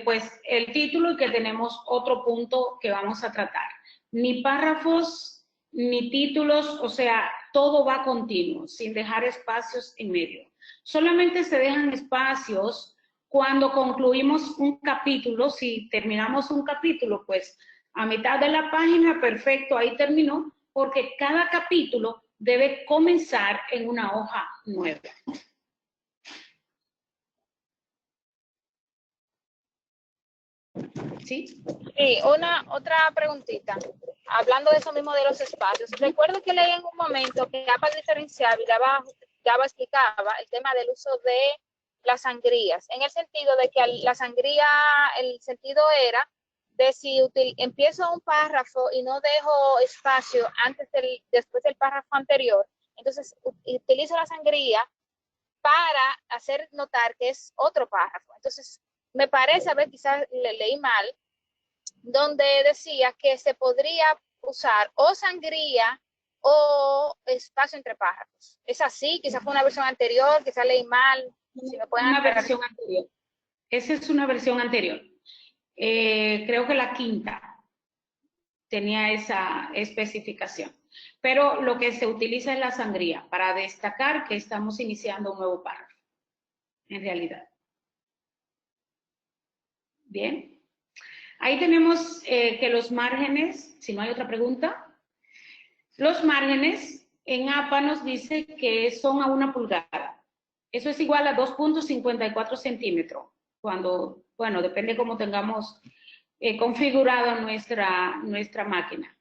pues el título y que tenemos otro punto que vamos a tratar. Ni párrafos, ni títulos, o sea, todo va continuo, sin dejar espacios en medio. Solamente se dejan espacios cuando concluimos un capítulo. Si terminamos un capítulo, pues a mitad de la página, perfecto, ahí terminó, porque cada capítulo debe comenzar en una hoja nueva. ¿Sí? Sí, otra preguntita. Hablando de eso mismo de los espacios. Recuerdo que leí en un momento que APA diferenciaba y Java explicaba el tema del uso de las sangrías, en el sentido de que la sangría, el sentido era de si empiezo un párrafo y no dejo espacio después del párrafo anterior, entonces utilizo la sangría para hacer notar que es otro párrafo. Entonces, me parece, a ver, quizás leí mal, donde decía que se podría usar o sangría o espacio entre párrafos. ¿Es así? Quizás fue una versión anterior, quizás leí mal. Si me pueden aclarar. Versión anterior. Esa es una versión anterior. Creo que la quinta tenía esa especificación. Pero lo que se utiliza es la sangría para destacar que estamos iniciando un nuevo párrafo, en realidad. Bien. Ahí tenemos que los márgenes, si no hay otra pregunta, los márgenes en APA nos dice que son a 1 pulgada. Eso es igual a 2.54 centímetros. Cuando, bueno, depende cómo tengamos configurada nuestra máquina.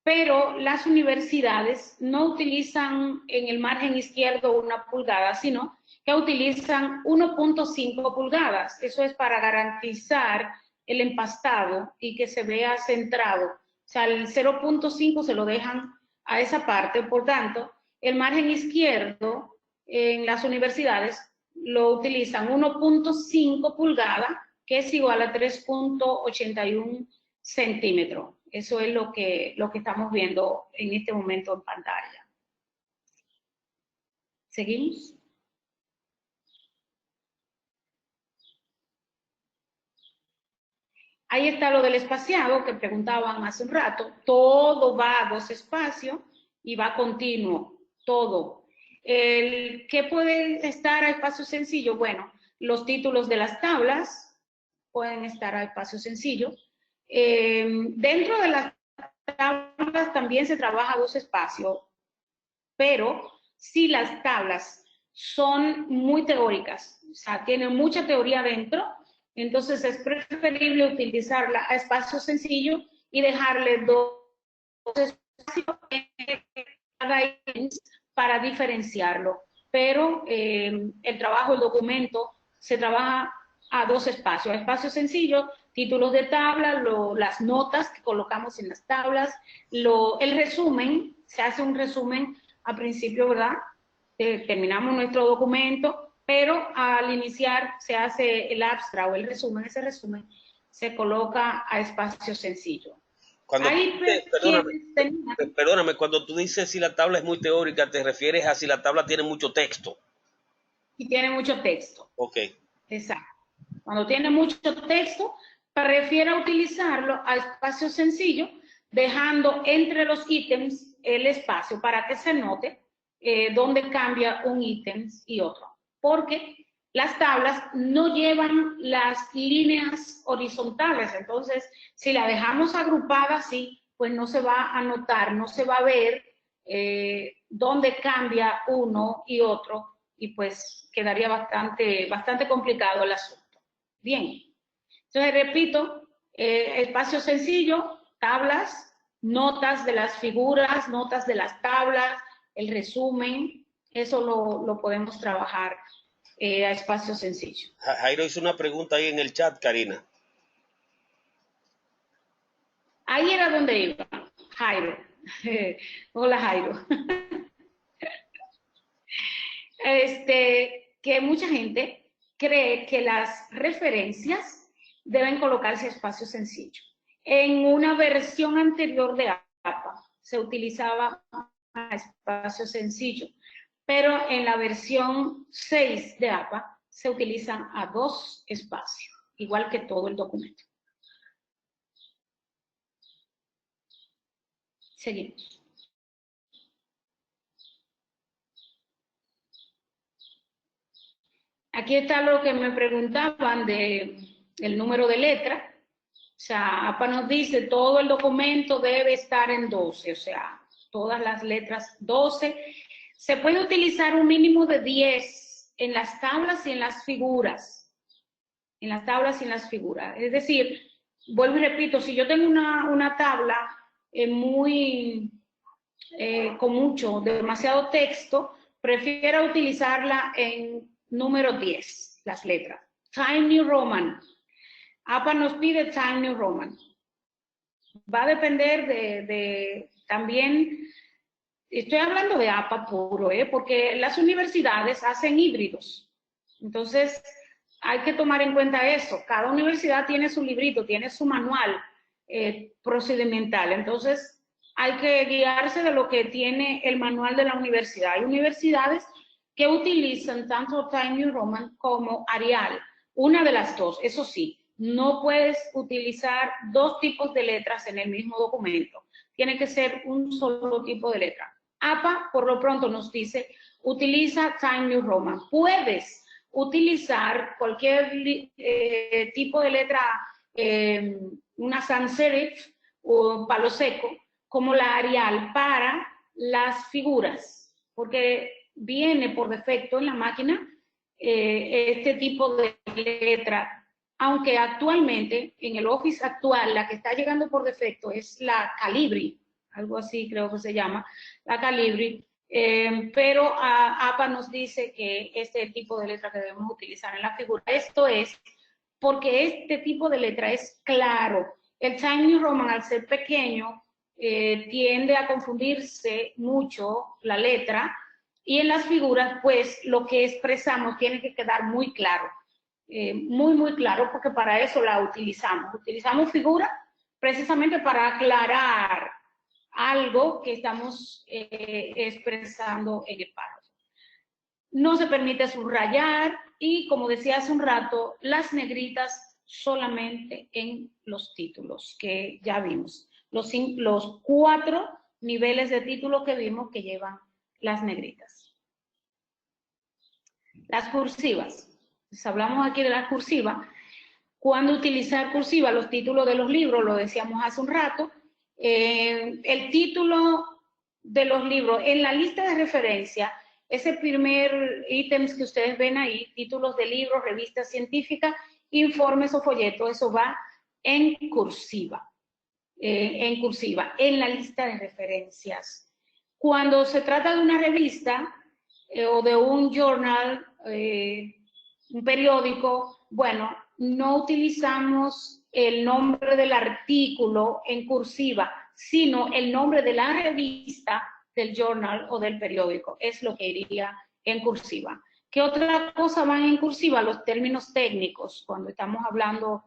Pero las universidades no utilizan en el margen izquierdo 1 pulgada, sino que utilizan 1.5 pulgadas. Eso es para garantizar el empastado y que se vea centrado. O sea, el 0.5 se lo dejan a esa parte. Por tanto, el margen izquierdo en las universidades lo utilizan 1.5 pulgadas, que es igual a 3.81 centímetros. Eso es lo que estamos viendo en este momento en pantalla. ¿Seguimos? Ahí está lo del espaciado que preguntaban hace un rato. Todo va a 2 espacios y va continuo, todo. ¿Qué puede estar a espacio sencillo? Bueno, los títulos de las tablas pueden estar a espacio sencillo. Dentro de las tablas también se trabaja a 2 espacios, pero si las tablas son muy teóricas, o sea, tienen mucha teoría dentro, entonces es preferible utilizarla a espacio sencillo y dejarle 2 espacios para diferenciarlo. Pero el trabajo, el documento, se trabaja a 2 espacios. Espacio sencillo, títulos de tabla, las notas que colocamos en las tablas, el resumen, se hace un resumen al principio, ¿verdad? Terminamos nuestro documento, pero al iniciar se hace el abstract o el resumen, ese resumen se coloca a espacio sencillo. Cuando perdóname, cuando tú dices si la tabla es muy teórica, te refieres a si la tabla tiene mucho texto. Y tiene mucho texto. Ok. Exacto. Cuando tiene mucho texto, prefiero utilizarlo a espacio sencillo, dejando entre los ítems el espacio para que se note dónde cambia un ítem y otro. Porque las tablas no llevan las líneas horizontales, entonces si la dejamos agrupada así, pues no se va a notar, no se va a ver dónde cambia uno y otro, y pues quedaría bastante complicado el asunto. Bien, entonces repito, espacio sencillo, tablas, notas de las figuras, notas de las tablas, el resumen, eso lo podemos trabajar a espacio sencillo. Jairo hizo una pregunta ahí en el chat, Karina. Ahí era donde iba, Jairo. Hola, Jairo. Que mucha gente cree que las referencias deben colocarse a espacio sencillo. En una versión anterior de APA se utilizaba a espacio sencillo, pero en la versión 6 de APA se utilizan a 2 espacios, igual que todo el documento. Seguimos. Aquí está lo que me preguntaban del número de letra. O sea, APA nos dice todo el documento debe estar en 12, o sea, todas las letras 12. Se puede utilizar un mínimo de 10 en las tablas y en las figuras. En las tablas y en las figuras. Es decir, vuelvo y repito, si yo tengo una tabla con demasiado texto, prefiero utilizarla en número 10, las letras. Times New Roman. APA nos pide Times New Roman. Va a depender también, estoy hablando de APA puro, porque las universidades hacen híbridos. Entonces, hay que tomar en cuenta eso. Cada universidad tiene su librito, tiene su manual procedimental. Entonces, hay que guiarse de lo que tiene el manual de la universidad. Hay universidades que utilizan tanto Times New Roman como Arial. Una de las dos, eso sí. No puedes utilizar 2 tipos de letras en el mismo documento. Tiene que ser un solo tipo de letra. APA, por lo pronto, nos dice, utiliza Times New Roman. Puedes utilizar cualquier tipo de letra, una sans serif o palo seco, como la Arial, para las figuras, porque viene por defecto en la máquina este tipo de letra. Aunque actualmente, en el Office actual, la que está llegando por defecto es la Calibri, algo así creo que se llama, la Calibri, pero APA nos dice que este tipo de letra que debemos utilizar en la figura. Esto es porque este tipo de letra es claro. El Times New Roman, al ser pequeño, tiende a confundirse mucho la letra, y en las figuras, pues, lo que expresamos tiene que quedar muy claro. Muy claro, porque para eso la utilizamos. Utilizamos figura precisamente para aclarar algo que estamos expresando en el párrafo. No se permite subrayar y, como decía hace un rato, las negritas solamente en los títulos que ya vimos. Los 4 niveles de título que vimos que llevan las negritas. Las cursivas. Pues hablamos aquí de las cursivas. ¿Cuándo utilizar cursiva? Los títulos de los libros, lo decíamos hace un rato. El título de los libros en la lista de referencia, ese primer ítems que ustedes ven ahí, títulos de libros, revistas científicas, informes o folletos, eso va en cursiva. En la lista de referencias. Cuando se trata de una revista o de un journal, un periódico, bueno, no utilizamos el nombre del artículo en cursiva, sino el nombre de la revista, del journal o del periódico. Es lo que iría en cursiva. ¿Qué otra cosa van en cursiva? Los términos técnicos. Cuando estamos hablando,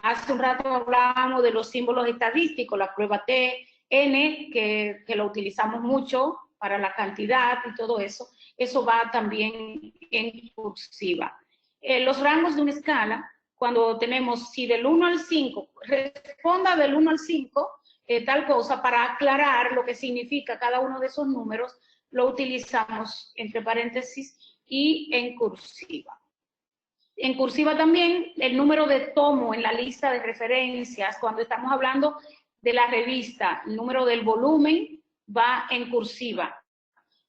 hace un rato hablábamos de los símbolos estadísticos, la prueba T, N, que lo utilizamos mucho para la cantidad y todo eso. Eso va también en cursiva. Los rangos de una escala, cuando tenemos si del 1 al 5, responda del 1 al 5, tal cosa, para aclarar lo que significa cada uno de esos números, lo utilizamos entre paréntesis y en cursiva. En cursiva también el número de tomo en la lista de referencias, cuando estamos hablando de la revista, el número del volumen va en cursiva.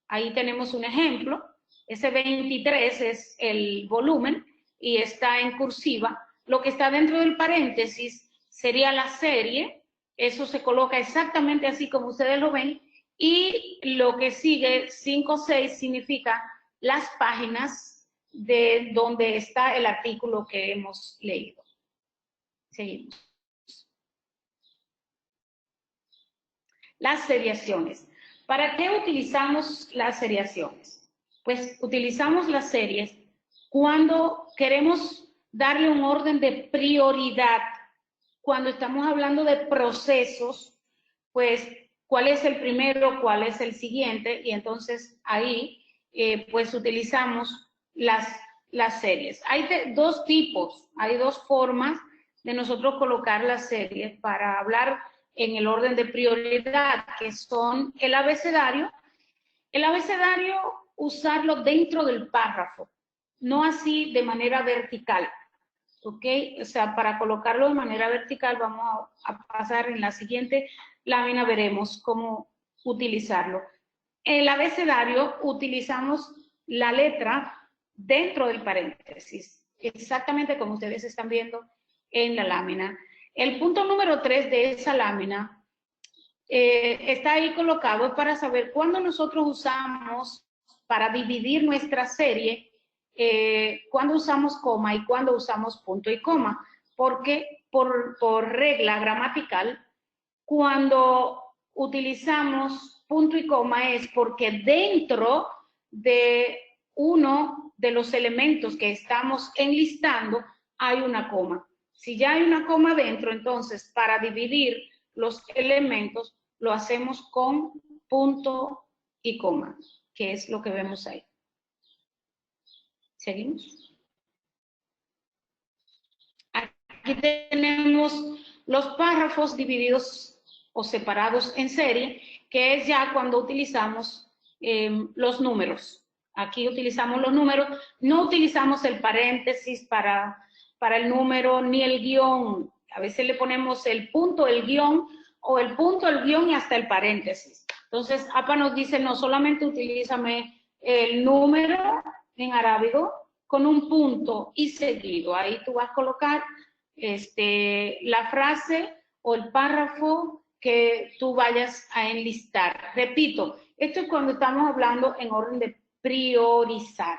Ahí tenemos un ejemplo. Ese 23 es el volumen y está en cursiva. Lo que está dentro del paréntesis sería la serie. Eso se coloca exactamente así como ustedes lo ven. Y lo que sigue, 5, 6, significa las páginas de donde está el artículo que hemos leído. Seguimos. Las seriaciones. ¿Para qué utilizamos las seriaciones? Pues utilizamos las series cuando queremos darle un orden de prioridad. Cuando estamos hablando de procesos, pues cuál es el primero, cuál es el siguiente, y entonces ahí pues utilizamos las series. Hay dos tipos, hay dos formas de nosotros colocar las series para hablar en el orden de prioridad, que son el abecedario. El abecedario, usarlo dentro del párrafo, no así de manera vertical, ¿ok? O sea, para colocarlo de manera vertical vamos a pasar en la siguiente lámina, veremos cómo utilizarlo. El abecedario utilizamos la letra dentro del paréntesis, exactamente como ustedes están viendo en la lámina. El punto número 3 de esa lámina está ahí colocado para saber cuándo nosotros usamos, para dividir nuestra serie, cuándo usamos coma y cuándo usamos punto y coma, porque por regla gramatical, cuando utilizamos punto y coma es porque dentro de uno de los elementos que estamos enlistando hay una coma. Si ya hay una coma dentro, entonces para dividir los elementos lo hacemos con punto y coma, que es lo que vemos ahí. ¿Seguimos? Aquí tenemos los párrafos divididos o separados en serie, que es ya cuando utilizamos los números. Aquí utilizamos los números, no utilizamos el paréntesis para el número ni el guión. A veces le ponemos el punto, el guión, o el punto, el guión y hasta el paréntesis. Entonces, APA nos dice, no, solamente utilízame el número en arábigo con un punto y seguido. Ahí tú vas a colocar la frase o el párrafo que tú vayas a enlistar. Repito, esto es cuando estamos hablando en orden de priorizar.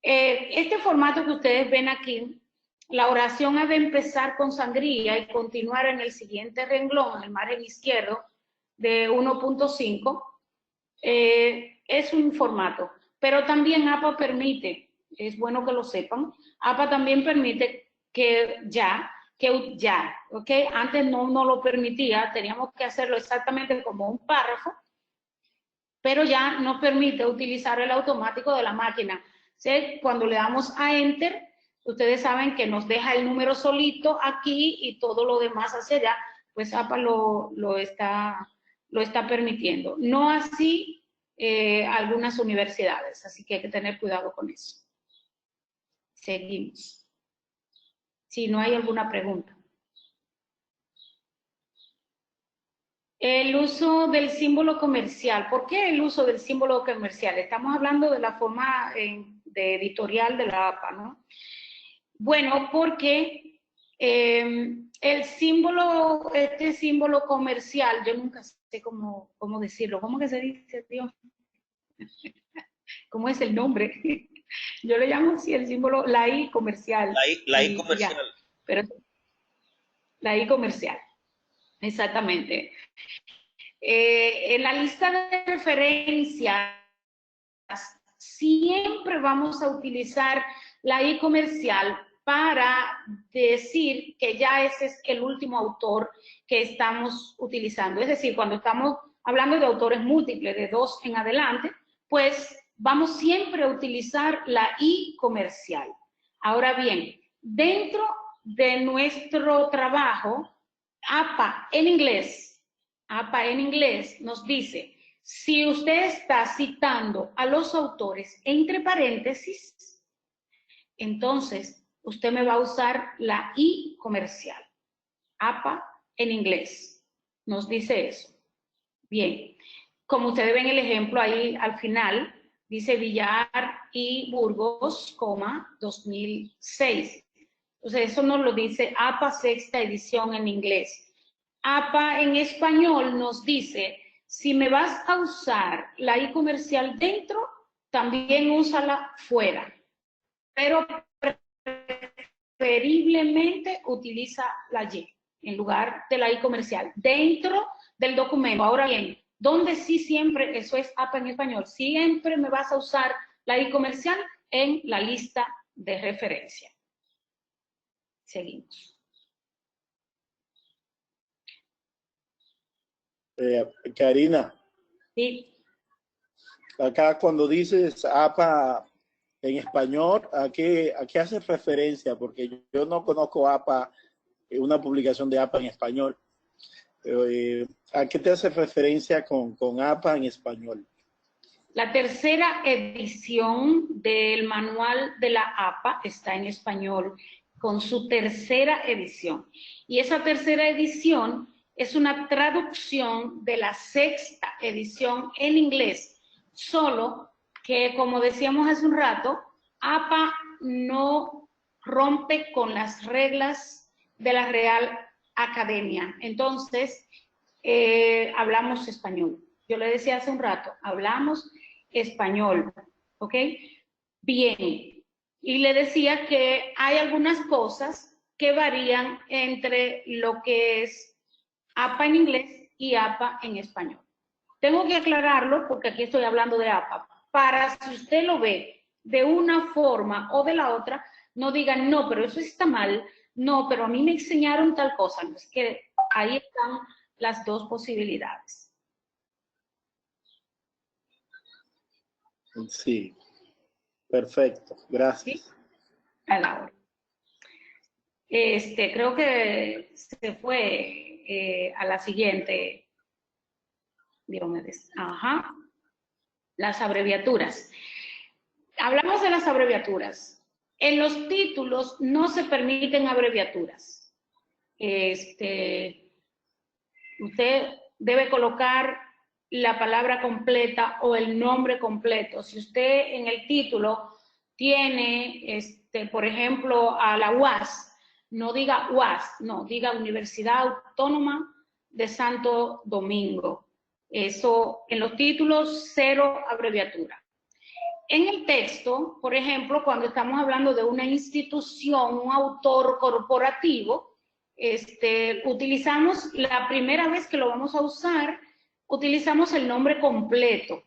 Este formato que ustedes ven aquí, la oración ha de empezar con sangría y continuar en el siguiente renglón, en el margen izquierdo, de 1.5, es un formato. Pero también APA permite, es bueno que lo sepan, APA también permite que ya, ¿ok? Antes no lo permitía, teníamos que hacerlo exactamente como un párrafo, pero ya nos permite utilizar el automático de la máquina. ¿Sí? Cuando le damos a Enter, ustedes saben que nos deja el número solito aquí y todo lo demás hacia allá, pues APA lo está permitiendo. No así algunas universidades, así que hay que tener cuidado con eso. Seguimos. Si no hay alguna pregunta. El uso del símbolo comercial. ¿Por qué el uso del símbolo comercial? Estamos hablando de la forma de editorial de la APA, ¿no? Bueno, porque el símbolo, este símbolo comercial, yo nunca sé cómo decirlo. ¿Cómo que se dice, Dios? ¿Cómo es el nombre? Yo le llamo así el símbolo, la I comercial. La I comercial. Ya, pero la I comercial, exactamente. En la lista de referencias siempre vamos a utilizar la I comercial para decir que ya ese es el último autor que estamos utilizando. Es decir, cuando estamos hablando de autores múltiples, de 2 en adelante, pues vamos siempre a utilizar la I comercial. Ahora bien, dentro de nuestro trabajo, APA en inglés nos dice, si usted está citando a los autores entre paréntesis, entonces usted me va a usar la I comercial. APA en inglés nos dice eso. Bien, como ustedes ven el ejemplo ahí al final, dice Villar y Burgos, 2006. Entonces eso nos lo dice APA sexta edición en inglés. APA en español nos dice, si me vas a usar la I comercial dentro, también úsala fuera. Pero preferiblemente utiliza la Y en lugar de la I comercial dentro del documento. Ahora bien, donde sí siempre, eso es APA en español, siempre me vas a usar la I comercial en la lista de referencia. Seguimos. Karina. Sí. Acá cuando dices APA en español, ¿a qué haces referencia? Porque yo no conozco APA, una publicación de APA en español. ¿A qué te hace referencia con APA en español? La tercera edición del manual de la APA está en español, con su tercera edición. Y esa tercera edición es una traducción de la sexta edición en inglés, solo que, como decíamos hace un rato, APA no rompe con las reglas de la Real Academia. Entonces, hablamos español. Yo le decía hace un rato, hablamos español, ¿ok? Bien. Y le decía que hay algunas cosas que varían entre lo que es APA en inglés y APA en español. Tengo que aclararlo porque aquí estoy hablando de APA. Para si usted lo ve de una forma o de la otra, no digan, no, pero eso está mal, no, pero a mí me enseñaron tal cosa. No, es que ahí están las dos posibilidades. Sí, perfecto, gracias. ¿Sí? A la hora. Creo que se fue a la siguiente. Ajá. Las abreviaturas. Hablamos de las abreviaturas. En los títulos no se permiten abreviaturas. Usted debe colocar la palabra completa o el nombre completo. Si usted en el título tiene, por ejemplo, a la UAS, no diga UAS, no, diga Universidad Autónoma de Santo Domingo. Eso, en los títulos, 0 abreviatura. En el texto, por ejemplo, cuando estamos hablando de una institución, un autor corporativo, utilizamos, la primera vez que lo vamos a usar, utilizamos el nombre completo.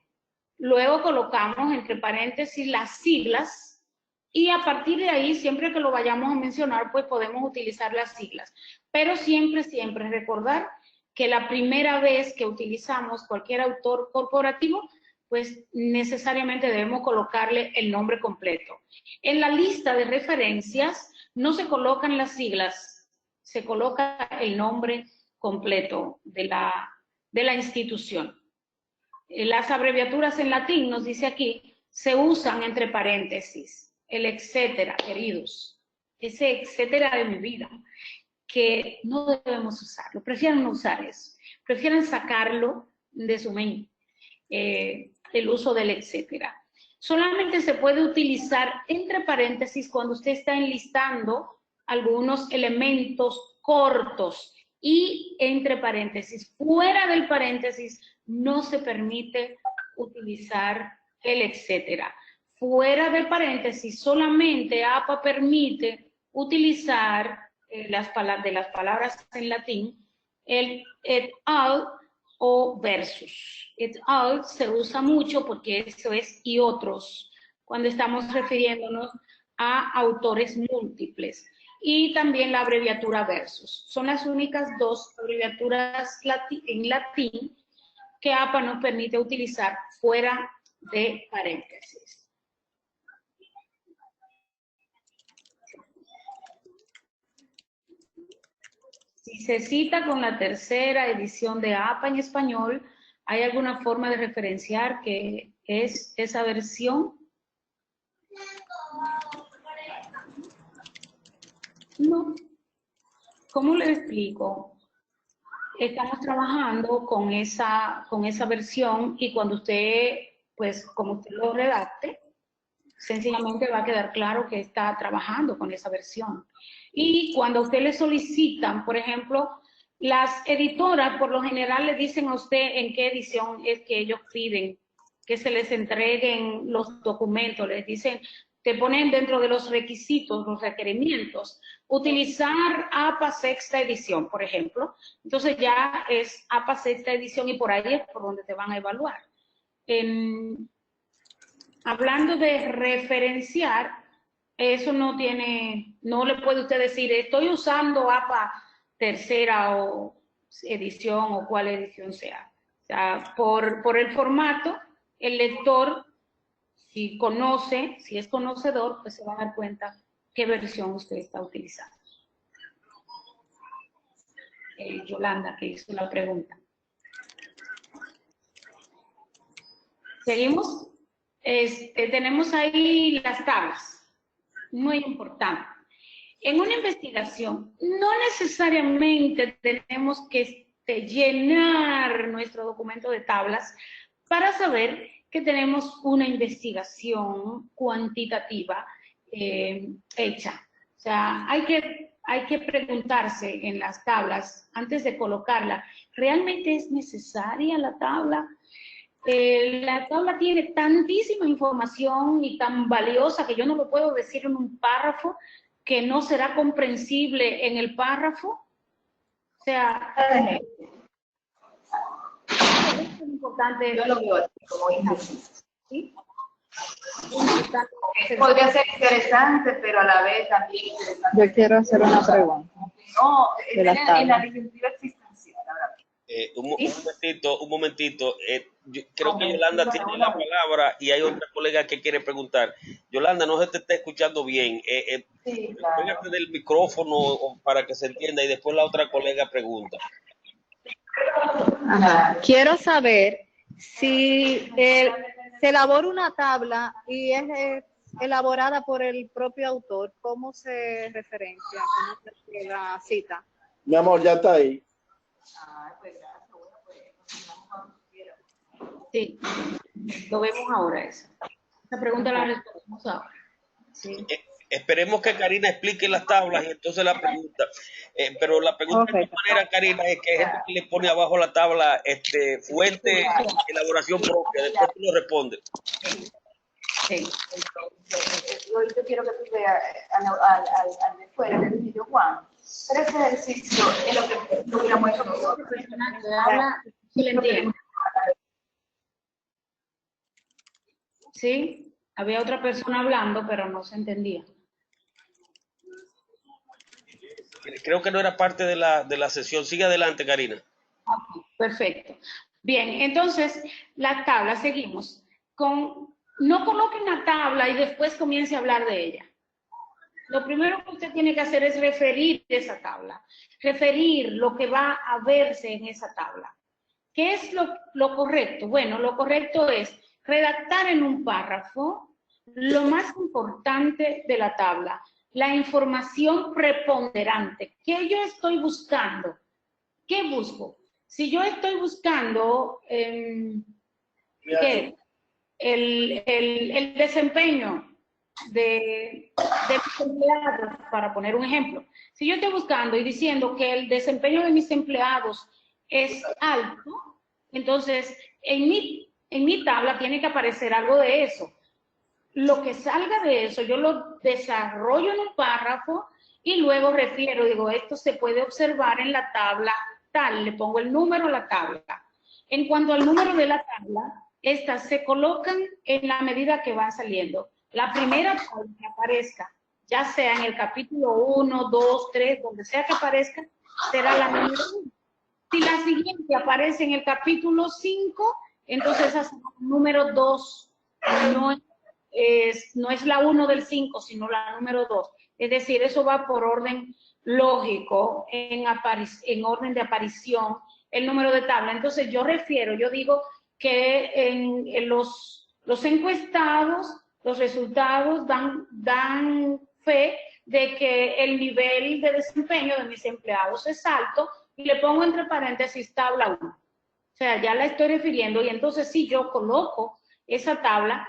Luego colocamos entre paréntesis las siglas y a partir de ahí, siempre que lo vayamos a mencionar, pues podemos utilizar las siglas. Pero siempre, siempre recordar que la primera vez que utilizamos cualquier autor corporativo, pues necesariamente debemos colocarle el nombre completo. En la lista de referencias no se colocan las siglas, se coloca el nombre completo de la institución. Las abreviaturas en latín, nos dice aquí, se usan entre paréntesis, el etcétera, queridos, ese etcétera de mi vida, que no debemos usarlo, prefieren no usar eso, prefieren sacarlo de su mente, el uso del etcétera. Solamente se puede utilizar entre paréntesis cuando usted está enlistando algunos elementos cortos y entre paréntesis. Fuera del paréntesis no se permite utilizar el etcétera. Fuera del paréntesis solamente APA permite utilizar de las palabras en latín el et al o versus. Et al se usa mucho porque eso es y otros, cuando estamos refiriéndonos a autores múltiples. Y también la abreviatura versus. Son las únicas dos abreviaturas en latín que APA nos permite utilizar fuera de paréntesis. Si se cita con la tercera edición de APA en español, ¿hay alguna forma de referenciar que es esa versión? No. ¿Cómo le explico? Estamos trabajando con esa versión y cuando usted, pues como usted lo redacte, sencillamente va a quedar claro que está trabajando con esa versión. Y cuando a usted le solicitan, por ejemplo, las editoras por lo general le dicen a usted en qué edición es que ellos piden que se les entreguen los documentos, les dicen, te ponen dentro de los requisitos, los requerimientos, utilizar APA sexta edición, por ejemplo. Entonces ya es APA sexta edición y por ahí es por donde te van a evaluar. Hablando de referenciar, eso no le puede usted decir, estoy usando APA tercera o edición o cuál edición sea. O sea, por el formato, el lector, si conoce, si es conocedor, pues se va a dar cuenta qué versión usted está utilizando. Yolanda, que hizo la pregunta. ¿Seguimos? Tenemos ahí las tablas, muy importante. En una investigación, no necesariamente tenemos que llenar nuestro documento de tablas para saber que tenemos una investigación cuantitativa hecha. O sea, hay que preguntarse en las tablas, antes de colocarla, ¿realmente es necesaria la tabla? La tabla tiene tantísima información y tan valiosa que yo no lo puedo decir en un párrafo, que no será comprensible en el párrafo. O sea, es importante. Yo lo veo así, como hija. ¿Sí? Podría ser interesante, pero a la vez también interesante. Yo quiero hacer una pregunta. No, en la disyuntiva existencial, ahora un momentito. Yo creo que Yolanda tiene la palabra y hay otra colega que quiere preguntar. Yolanda, no se te está escuchando bien. Sí, claro. Pégate del micrófono para que se entienda y después la otra colega pregunta. Ajá. Quiero saber si se elabora una tabla y es elaborada por el propio autor, ¿cómo se referencia? ¿Cómo se la cita? Mi amor, ya está ahí. Sí, lo vemos ahora eso. Esa pregunta la respondemos ahora. Sí. Esperemos que Karina explique las tablas y entonces la pregunta. Pero la pregunta de todas maneras, Karina, es que hay gente que le pone abajo la tabla fuente, elaboración propia. Después tú lo respondes. Sí. Yo quiero que tú veas al de fuera, le dije yo, Juan, pero ese ejercicio es lo que hubiéramos hecho nosotros. Sí, le entiendo. Sí, había otra persona hablando, pero no se entendía. Creo que no era parte de la sesión. Sigue adelante, Karina. Perfecto. Bien, entonces, la tabla, seguimos. No coloque una tabla y después comience a hablar de ella. Lo primero que usted tiene que hacer es referir esa tabla, referir lo que va a verse en esa tabla. ¿Qué es lo correcto? Bueno, lo correcto es redactar en un párrafo lo más importante de la tabla, la información preponderante. ¿Qué yo estoy buscando? ¿Qué busco? Si yo estoy buscando el desempeño de mis empleados, para poner un ejemplo, si yo estoy buscando y diciendo que el desempeño de mis empleados es alto, entonces en mi tabla tiene que aparecer algo de eso. Lo que salga de eso, yo lo desarrollo en un párrafo y luego refiero, digo, esto se puede observar en la tabla tal, le pongo el número a la tabla. En cuanto al número de la tabla, estas se colocan en la medida que van saliendo. La primera tabla que aparezca, ya sea en el capítulo 1, 2, 3, donde sea que aparezca, será la número 1. Si la siguiente aparece en el capítulo 5, entonces esa será la número 2. No es la 1 del 5, sino la número 2. Es decir, eso va por orden lógico, en orden de aparición, el número de tabla. Entonces yo digo que en los encuestados, los resultados dan fe de que el nivel de desempeño de mis empleados es alto y le pongo entre paréntesis tabla 1. O sea, ya la estoy refiriendo y entonces sí yo coloco esa tabla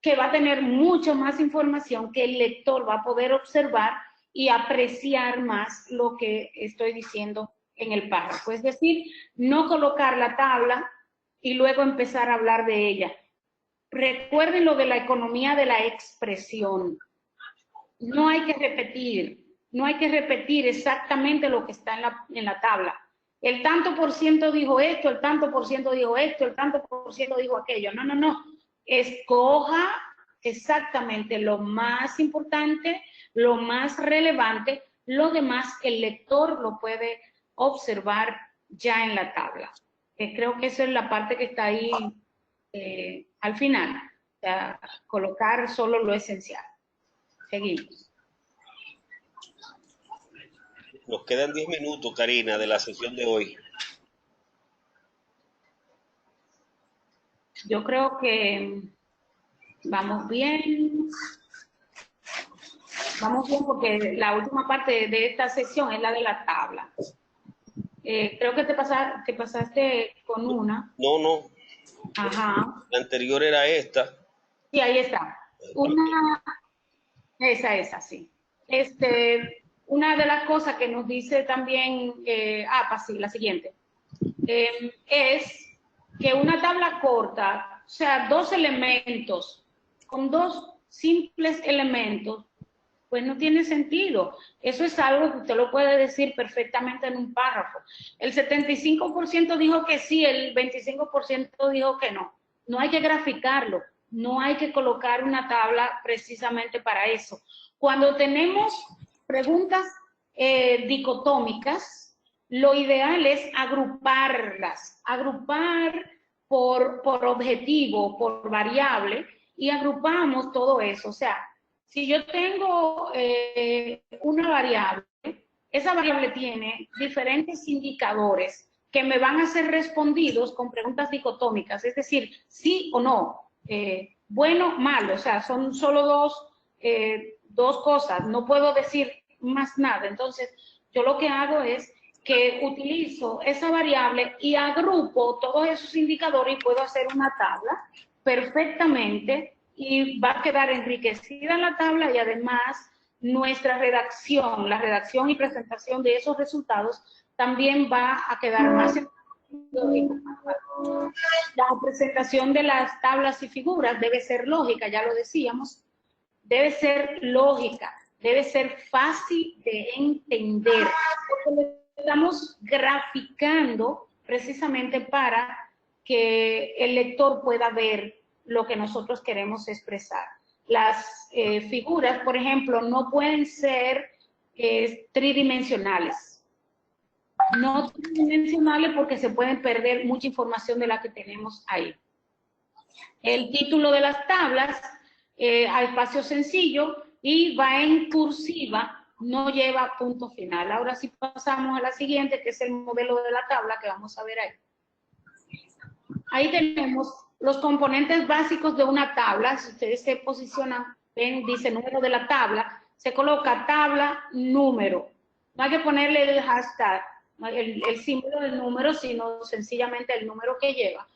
que va a tener mucho más información que el lector va a poder observar y apreciar más lo que estoy diciendo en el párrafo. Es decir, no colocar la tabla y luego empezar a hablar de ella. Recuerden lo de la economía de la expresión. No hay que repetir exactamente lo que está en la tabla. El tanto por ciento dijo esto, el tanto por ciento dijo esto, el tanto por ciento dijo aquello. No. Escoja exactamente lo más importante, lo más relevante, lo demás el lector lo puede observar ya en la tabla. Creo que esa es la parte que está ahí al final, o sea, colocar solo lo esencial. Seguimos. Nos quedan 10 minutos, Karina, de la sesión de hoy. Yo creo que vamos bien. Vamos bien porque la última parte de esta sesión es la de la tabla. Creo que te pasaste con una. No. Ajá. La anterior era esta. Sí, ahí está. Esa, sí. Una de las cosas que nos dice también, sí, la siguiente, es que una tabla corta, o sea, dos elementos, con dos simples elementos, pues no tiene sentido. Eso es algo que usted lo puede decir perfectamente en un párrafo. El 75% dijo que sí, el 25% dijo que no. No hay que graficarlo, no hay que colocar una tabla precisamente para eso. Cuando tenemos preguntas dicotómicas, lo ideal es agruparlas, agrupar por objetivo, por variable, y agrupamos todo eso. O sea, si yo tengo una variable, esa variable tiene diferentes indicadores que me van a ser respondidos con preguntas dicotómicas, es decir, sí o no, bueno, malo, o sea, son solo dos cosas, no puedo decir más nada. Entonces, yo lo que hago es que utilizo esa variable y agrupo todos esos indicadores y puedo hacer una tabla perfectamente y va a quedar enriquecida la tabla y además nuestra redacción, la redacción y presentación de esos resultados también va a quedar más lógica. La presentación de las tablas y figuras debe ser lógica, ya lo decíamos, debe ser lógica, debe ser fácil de entender, porque estamos graficando precisamente para que el lector pueda ver lo que nosotros queremos expresar. Las figuras, por ejemplo, no pueden ser tridimensionales. no tridimensionales porque se pueden perder mucha información de la que tenemos ahí. El título de las tablas a espacio sencillo y va en cursiva, no lleva punto final. Ahora sí pasamos a la siguiente, que es el modelo de la tabla que vamos a ver ahí. Ahí tenemos los componentes básicos de una tabla. Si ustedes se posicionan, ven, dice número de la tabla, se coloca tabla, número. No hay que ponerle el hashtag, el símbolo del número, sino sencillamente el número que lleva.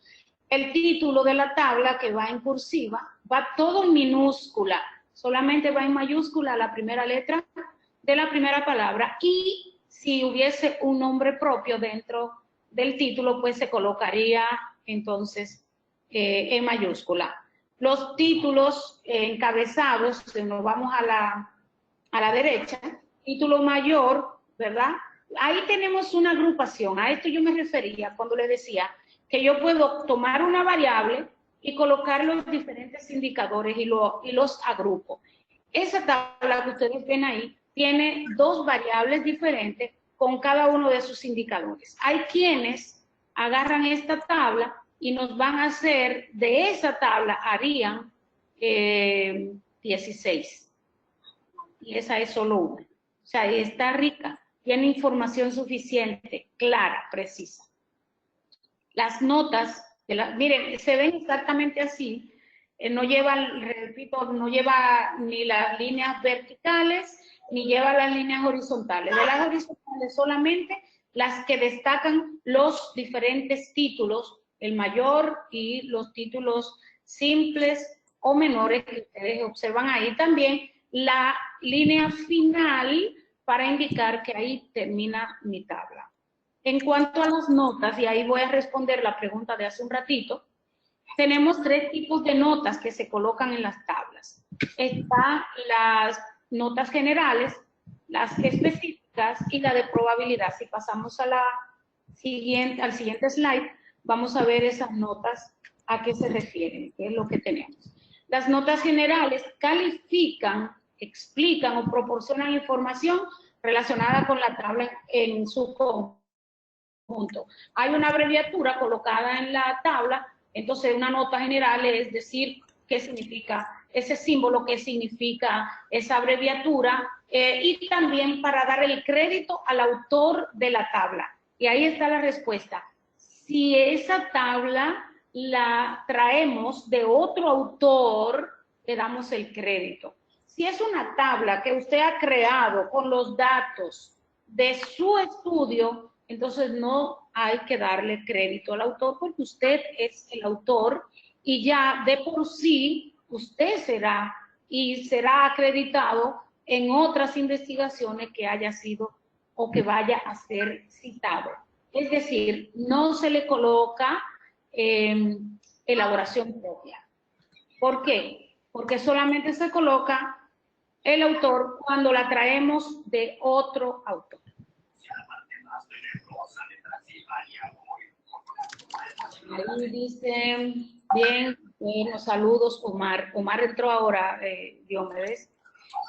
El título de la tabla, que va en cursiva, va todo en minúscula, solamente va en mayúscula la primera letra de la primera palabra, y si hubiese un nombre propio dentro del título, pues se colocaría entonces en mayúscula. Los títulos encabezados, si nos vamos a la derecha, título mayor, ¿verdad? Ahí tenemos una agrupación, a esto yo me refería cuando les decía que yo puedo tomar una variable y colocar los diferentes indicadores y los agrupo. Esa tabla que ustedes ven ahí tiene dos variables diferentes con cada uno de sus indicadores. Hay quienes agarran esta tabla y nos van a hacer, de esa tabla harían 16. Y esa es solo una. O sea, está rica, tiene información suficiente, clara, precisa. Las notas, miren, se ven exactamente así, no lleva, repito, no lleva ni las líneas verticales, ni lleva las líneas horizontales. De las horizontales solamente las que destacan los diferentes títulos, el mayor y los títulos simples o menores que ustedes observan ahí. También la línea final para indicar que ahí termina mi tabla. En cuanto a las notas, y ahí voy a responder la pregunta de hace un ratito, tenemos tres tipos de notas que se colocan en las tablas. Están las notas generales, las específicas y la de probabilidad. Si pasamos a al siguiente slide, vamos a ver esas notas a qué se refieren, qué es lo que tenemos. Las notas generales califican, explican o proporcionan información relacionada con la tabla en su conjunto. Hay una abreviatura colocada en la tabla, entonces una nota general es decir qué significa ese símbolo, qué significa esa abreviatura, y también para dar el crédito al autor de la tabla. Y ahí está la respuesta. Si esa tabla la traemos de otro autor, le damos el crédito. Si es una tabla que usted ha creado con los datos de su estudio, entonces no hay que darle crédito al autor porque usted es el autor y ya de por sí usted será acreditado en otras investigaciones que haya sido o que vaya a ser citado. Es decir, no se le coloca elaboración propia. ¿Por qué? Porque solamente se coloca el autor cuando la traemos de otro autor. Ahí dicen, bien, buenos saludos, Omar. Omar entró ahora, Diomedes,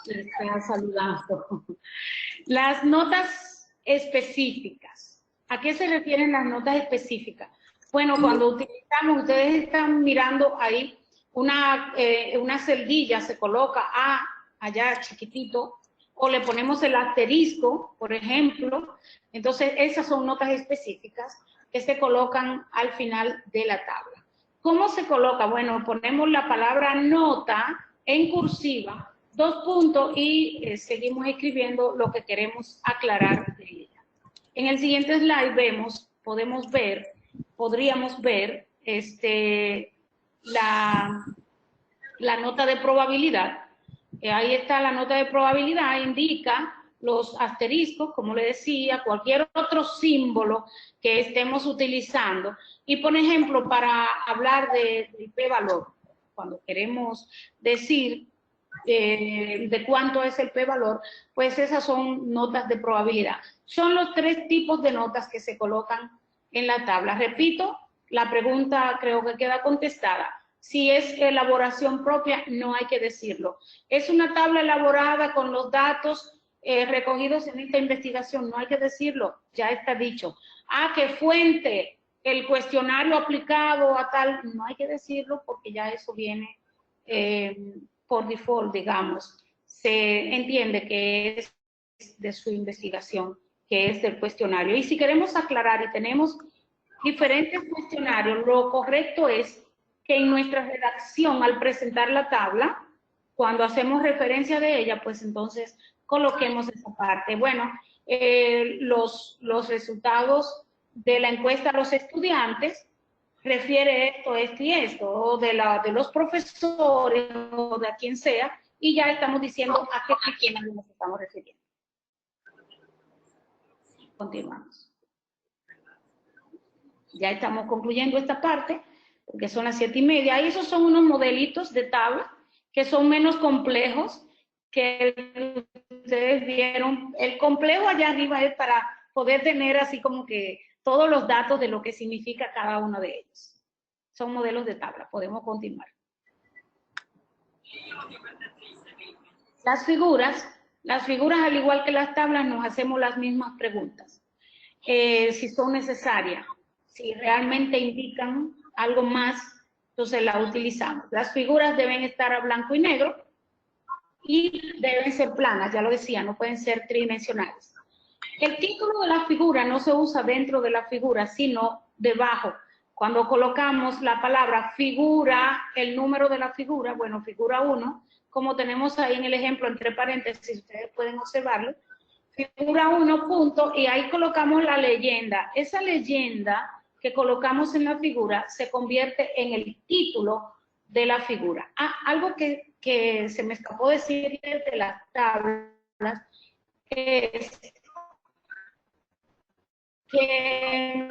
y está saludando. Las notas específicas. ¿A qué se refieren las notas específicas? Bueno, cuando utilizamos, ustedes están mirando ahí, una celdilla se coloca allá chiquitito, o le ponemos el asterisco, por ejemplo. Entonces, esas son notas específicas que se colocan al final de la tabla. ¿Cómo se coloca? Bueno, ponemos la palabra nota en cursiva, 2 puntos, y seguimos escribiendo lo que queremos aclarar de ella. En el siguiente slide podríamos ver la nota de probabilidad. Ahí está la nota de probabilidad, indica los asteriscos, como le decía, cualquier otro símbolo que estemos utilizando. Y, por ejemplo, para hablar del p-valor, cuando queremos decir de cuánto es el p-valor, pues esas son notas de probabilidad. Son los 3 tipos de notas que se colocan en la tabla. Repito, la pregunta creo que queda contestada. Si es elaboración propia, no hay que decirlo. Es una tabla elaborada con los datos recogidos en esta investigación. No hay que decirlo, ya está dicho. ¿Qué fuente? El cuestionario aplicado a tal, no hay que decirlo porque ya eso viene por default, digamos. Se entiende que es de su investigación, que es del cuestionario. Y si queremos aclarar y tenemos diferentes cuestionarios, lo correcto es que en nuestra redacción, al presentar la tabla, cuando hacemos referencia de ella, pues entonces coloquemos esa parte. Bueno, los resultados de la encuesta a los estudiantes refiere esto, esto y esto, o de los profesores, o de a quien sea, y ya estamos diciendo a quién nos estamos refiriendo. Continuamos. Ya estamos concluyendo esta parte, porque son las 7:30. Y esos son unos modelitos de tabla que son menos complejos que ustedes vieron. El complejo allá arriba es para poder tener así como que todos los datos de lo que significa cada uno de ellos. Son modelos de tabla. Podemos continuar. Las figuras, al igual que las tablas, nos hacemos las mismas preguntas. Si son necesarias, si realmente indican algo más, entonces las utilizamos. Las figuras deben estar a blanco y negro y deben ser planas, ya lo decía, no pueden ser tridimensionales. El título de la figura no se usa dentro de la figura, sino debajo. Cuando colocamos la palabra figura, el número de la figura, bueno, figura 1, como tenemos ahí en el ejemplo entre paréntesis, ustedes pueden observarlo, figura 1 punto, y ahí colocamos la leyenda. Esa leyenda que colocamos en la figura se convierte en el título de la figura. Algo que se me escapó decir de las tablas es que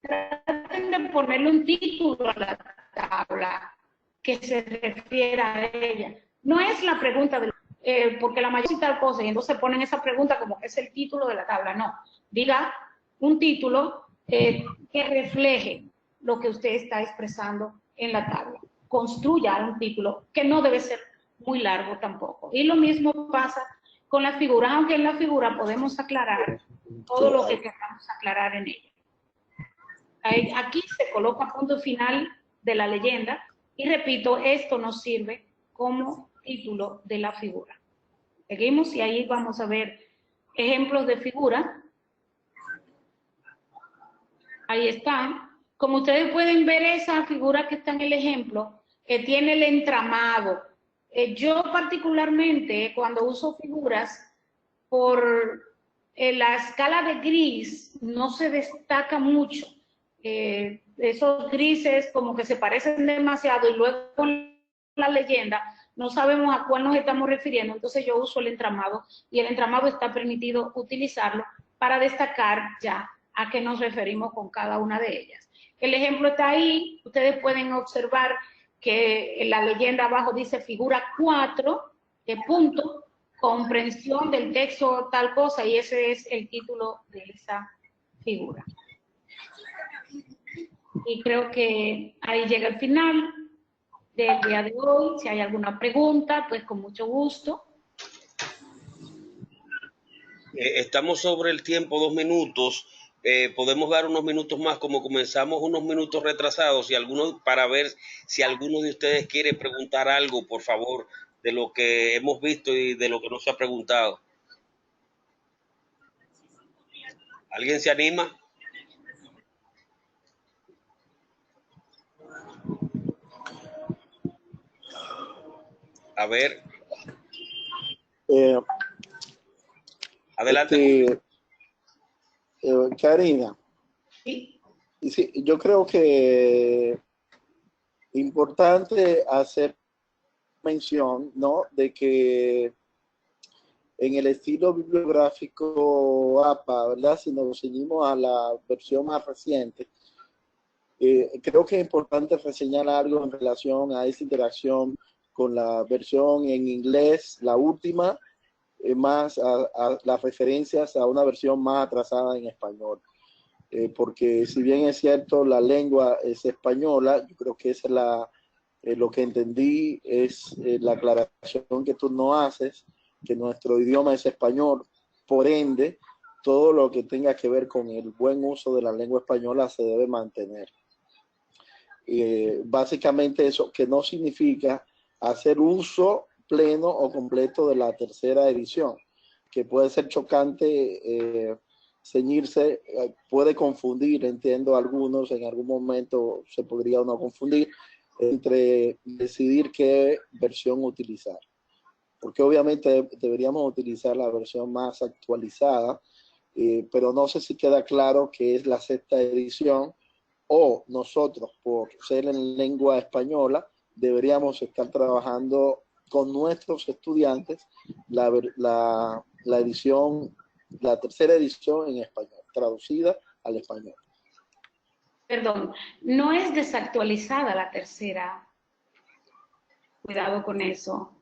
traten de ponerle un título a la tabla que se refiera a ella. No es la pregunta de porque la mayoría tal cosa y entonces ponen esa pregunta como que es el título de la tabla. No, diga un título que refleje lo que usted está expresando en la tabla. Construya un título que no debe ser muy largo tampoco. Y lo mismo pasa con las figuras, aunque en la figura podemos aclarar todo lo que queramos aclarar en ella. Aquí se coloca punto final de la leyenda y repito, esto nos sirve como título de la figura. Seguimos y ahí vamos a ver ejemplos de figura. Ahí está. Como ustedes pueden ver, esa figura que está en el ejemplo, que tiene el entramado. Yo particularmente, cuando uso figuras, por la escala de gris, no se destaca mucho. Esos grises como que se parecen demasiado y luego con la leyenda no sabemos a cuál nos estamos refiriendo, entonces yo uso el entramado y el entramado está permitido utilizarlo para destacar ya a qué nos referimos con cada una de ellas. El ejemplo está ahí, ustedes pueden observar que en la leyenda abajo dice figura 4, de punto, comprensión del texto tal cosa, y ese es el título de esa figura. Y creo que ahí llega el final del día de hoy. Si hay alguna pregunta, pues con mucho gusto. Estamos sobre el tiempo, 2 minutos. Podemos dar unos minutos más, como comenzamos unos minutos retrasados, para ver si alguno de ustedes quiere preguntar algo, por favor, de lo que hemos visto y de lo que no se ha preguntado. ¿Alguien se anima? A ver. Adelante. Karina. Sí. Sí, yo creo que importante hacer mención, ¿no?, de que en el estilo bibliográfico APA, ¿verdad?, si nos ceñimos a la versión más reciente, creo que es importante reseñar algo en relación a esa interacción con la versión en inglés, la última, más a las referencias a una versión más atrasada en español. Porque si bien es cierto la lengua es española, yo creo que esa es lo que entendí es la aclaración que tú no haces, que nuestro idioma es español, por ende, todo lo que tenga que ver con el buen uso de la lengua española se debe mantener. Básicamente eso, que no significa hacer uso pleno o completo de la tercera edición, que puede ser chocante, ceñirse, puede confundir, entiendo algunos, en algún momento se podría uno confundir entre decidir qué versión utilizar, porque obviamente deberíamos utilizar la versión más actualizada, pero no sé si queda claro que es la sexta edición, o nosotros, por ser en lengua española, deberíamos estar trabajando con nuestros estudiantes la edición, la tercera edición en español, traducida al español. Perdón, no es desactualizada la tercera. Cuidado con eso.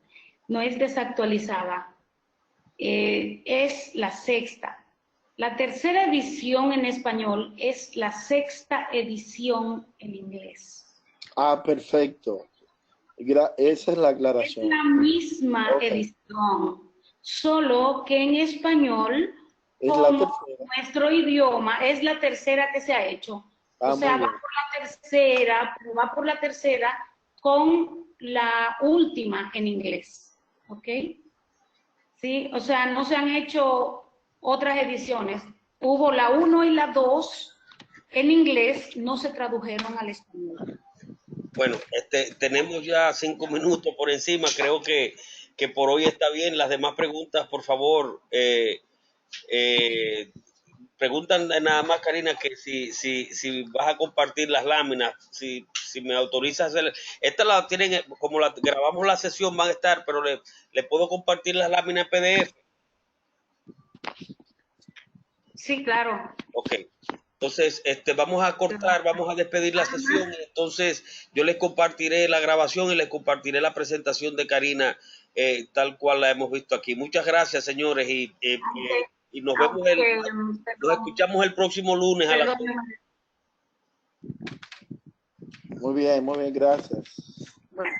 No es desactualizada. Es la sexta. La tercera edición en español es la sexta edición en inglés. Ah, perfecto. Esa es la aclaración. Es la misma edición, solo que en español, es como nuestro idioma, es la tercera que se ha hecho. O sea, va por la tercera, pero va por la tercera con la última en inglés. ¿Ok? Sí, o sea, no se han hecho otras ediciones. Hubo la 1 y la 2 en inglés, no se tradujeron al español. Bueno, tenemos ya 5 minutos por encima. Creo que por hoy está bien. Las demás preguntas, por favor, preguntan nada más, Karina, que si vas a compartir las láminas, si me autorizas hacer. Esta la tienen, como la grabamos la sesión, van a estar, pero le puedo compartir las láminas en PDF. Sí, claro. Ok. Entonces, vamos a cortar, vamos a despedir la sesión. Entonces, yo les compartiré la grabación y les compartiré la presentación de Karina, tal cual la hemos visto aquí. Muchas gracias, señores, y nos vemos, nos escuchamos el próximo lunes a las 8. Muy bien, gracias. Bueno.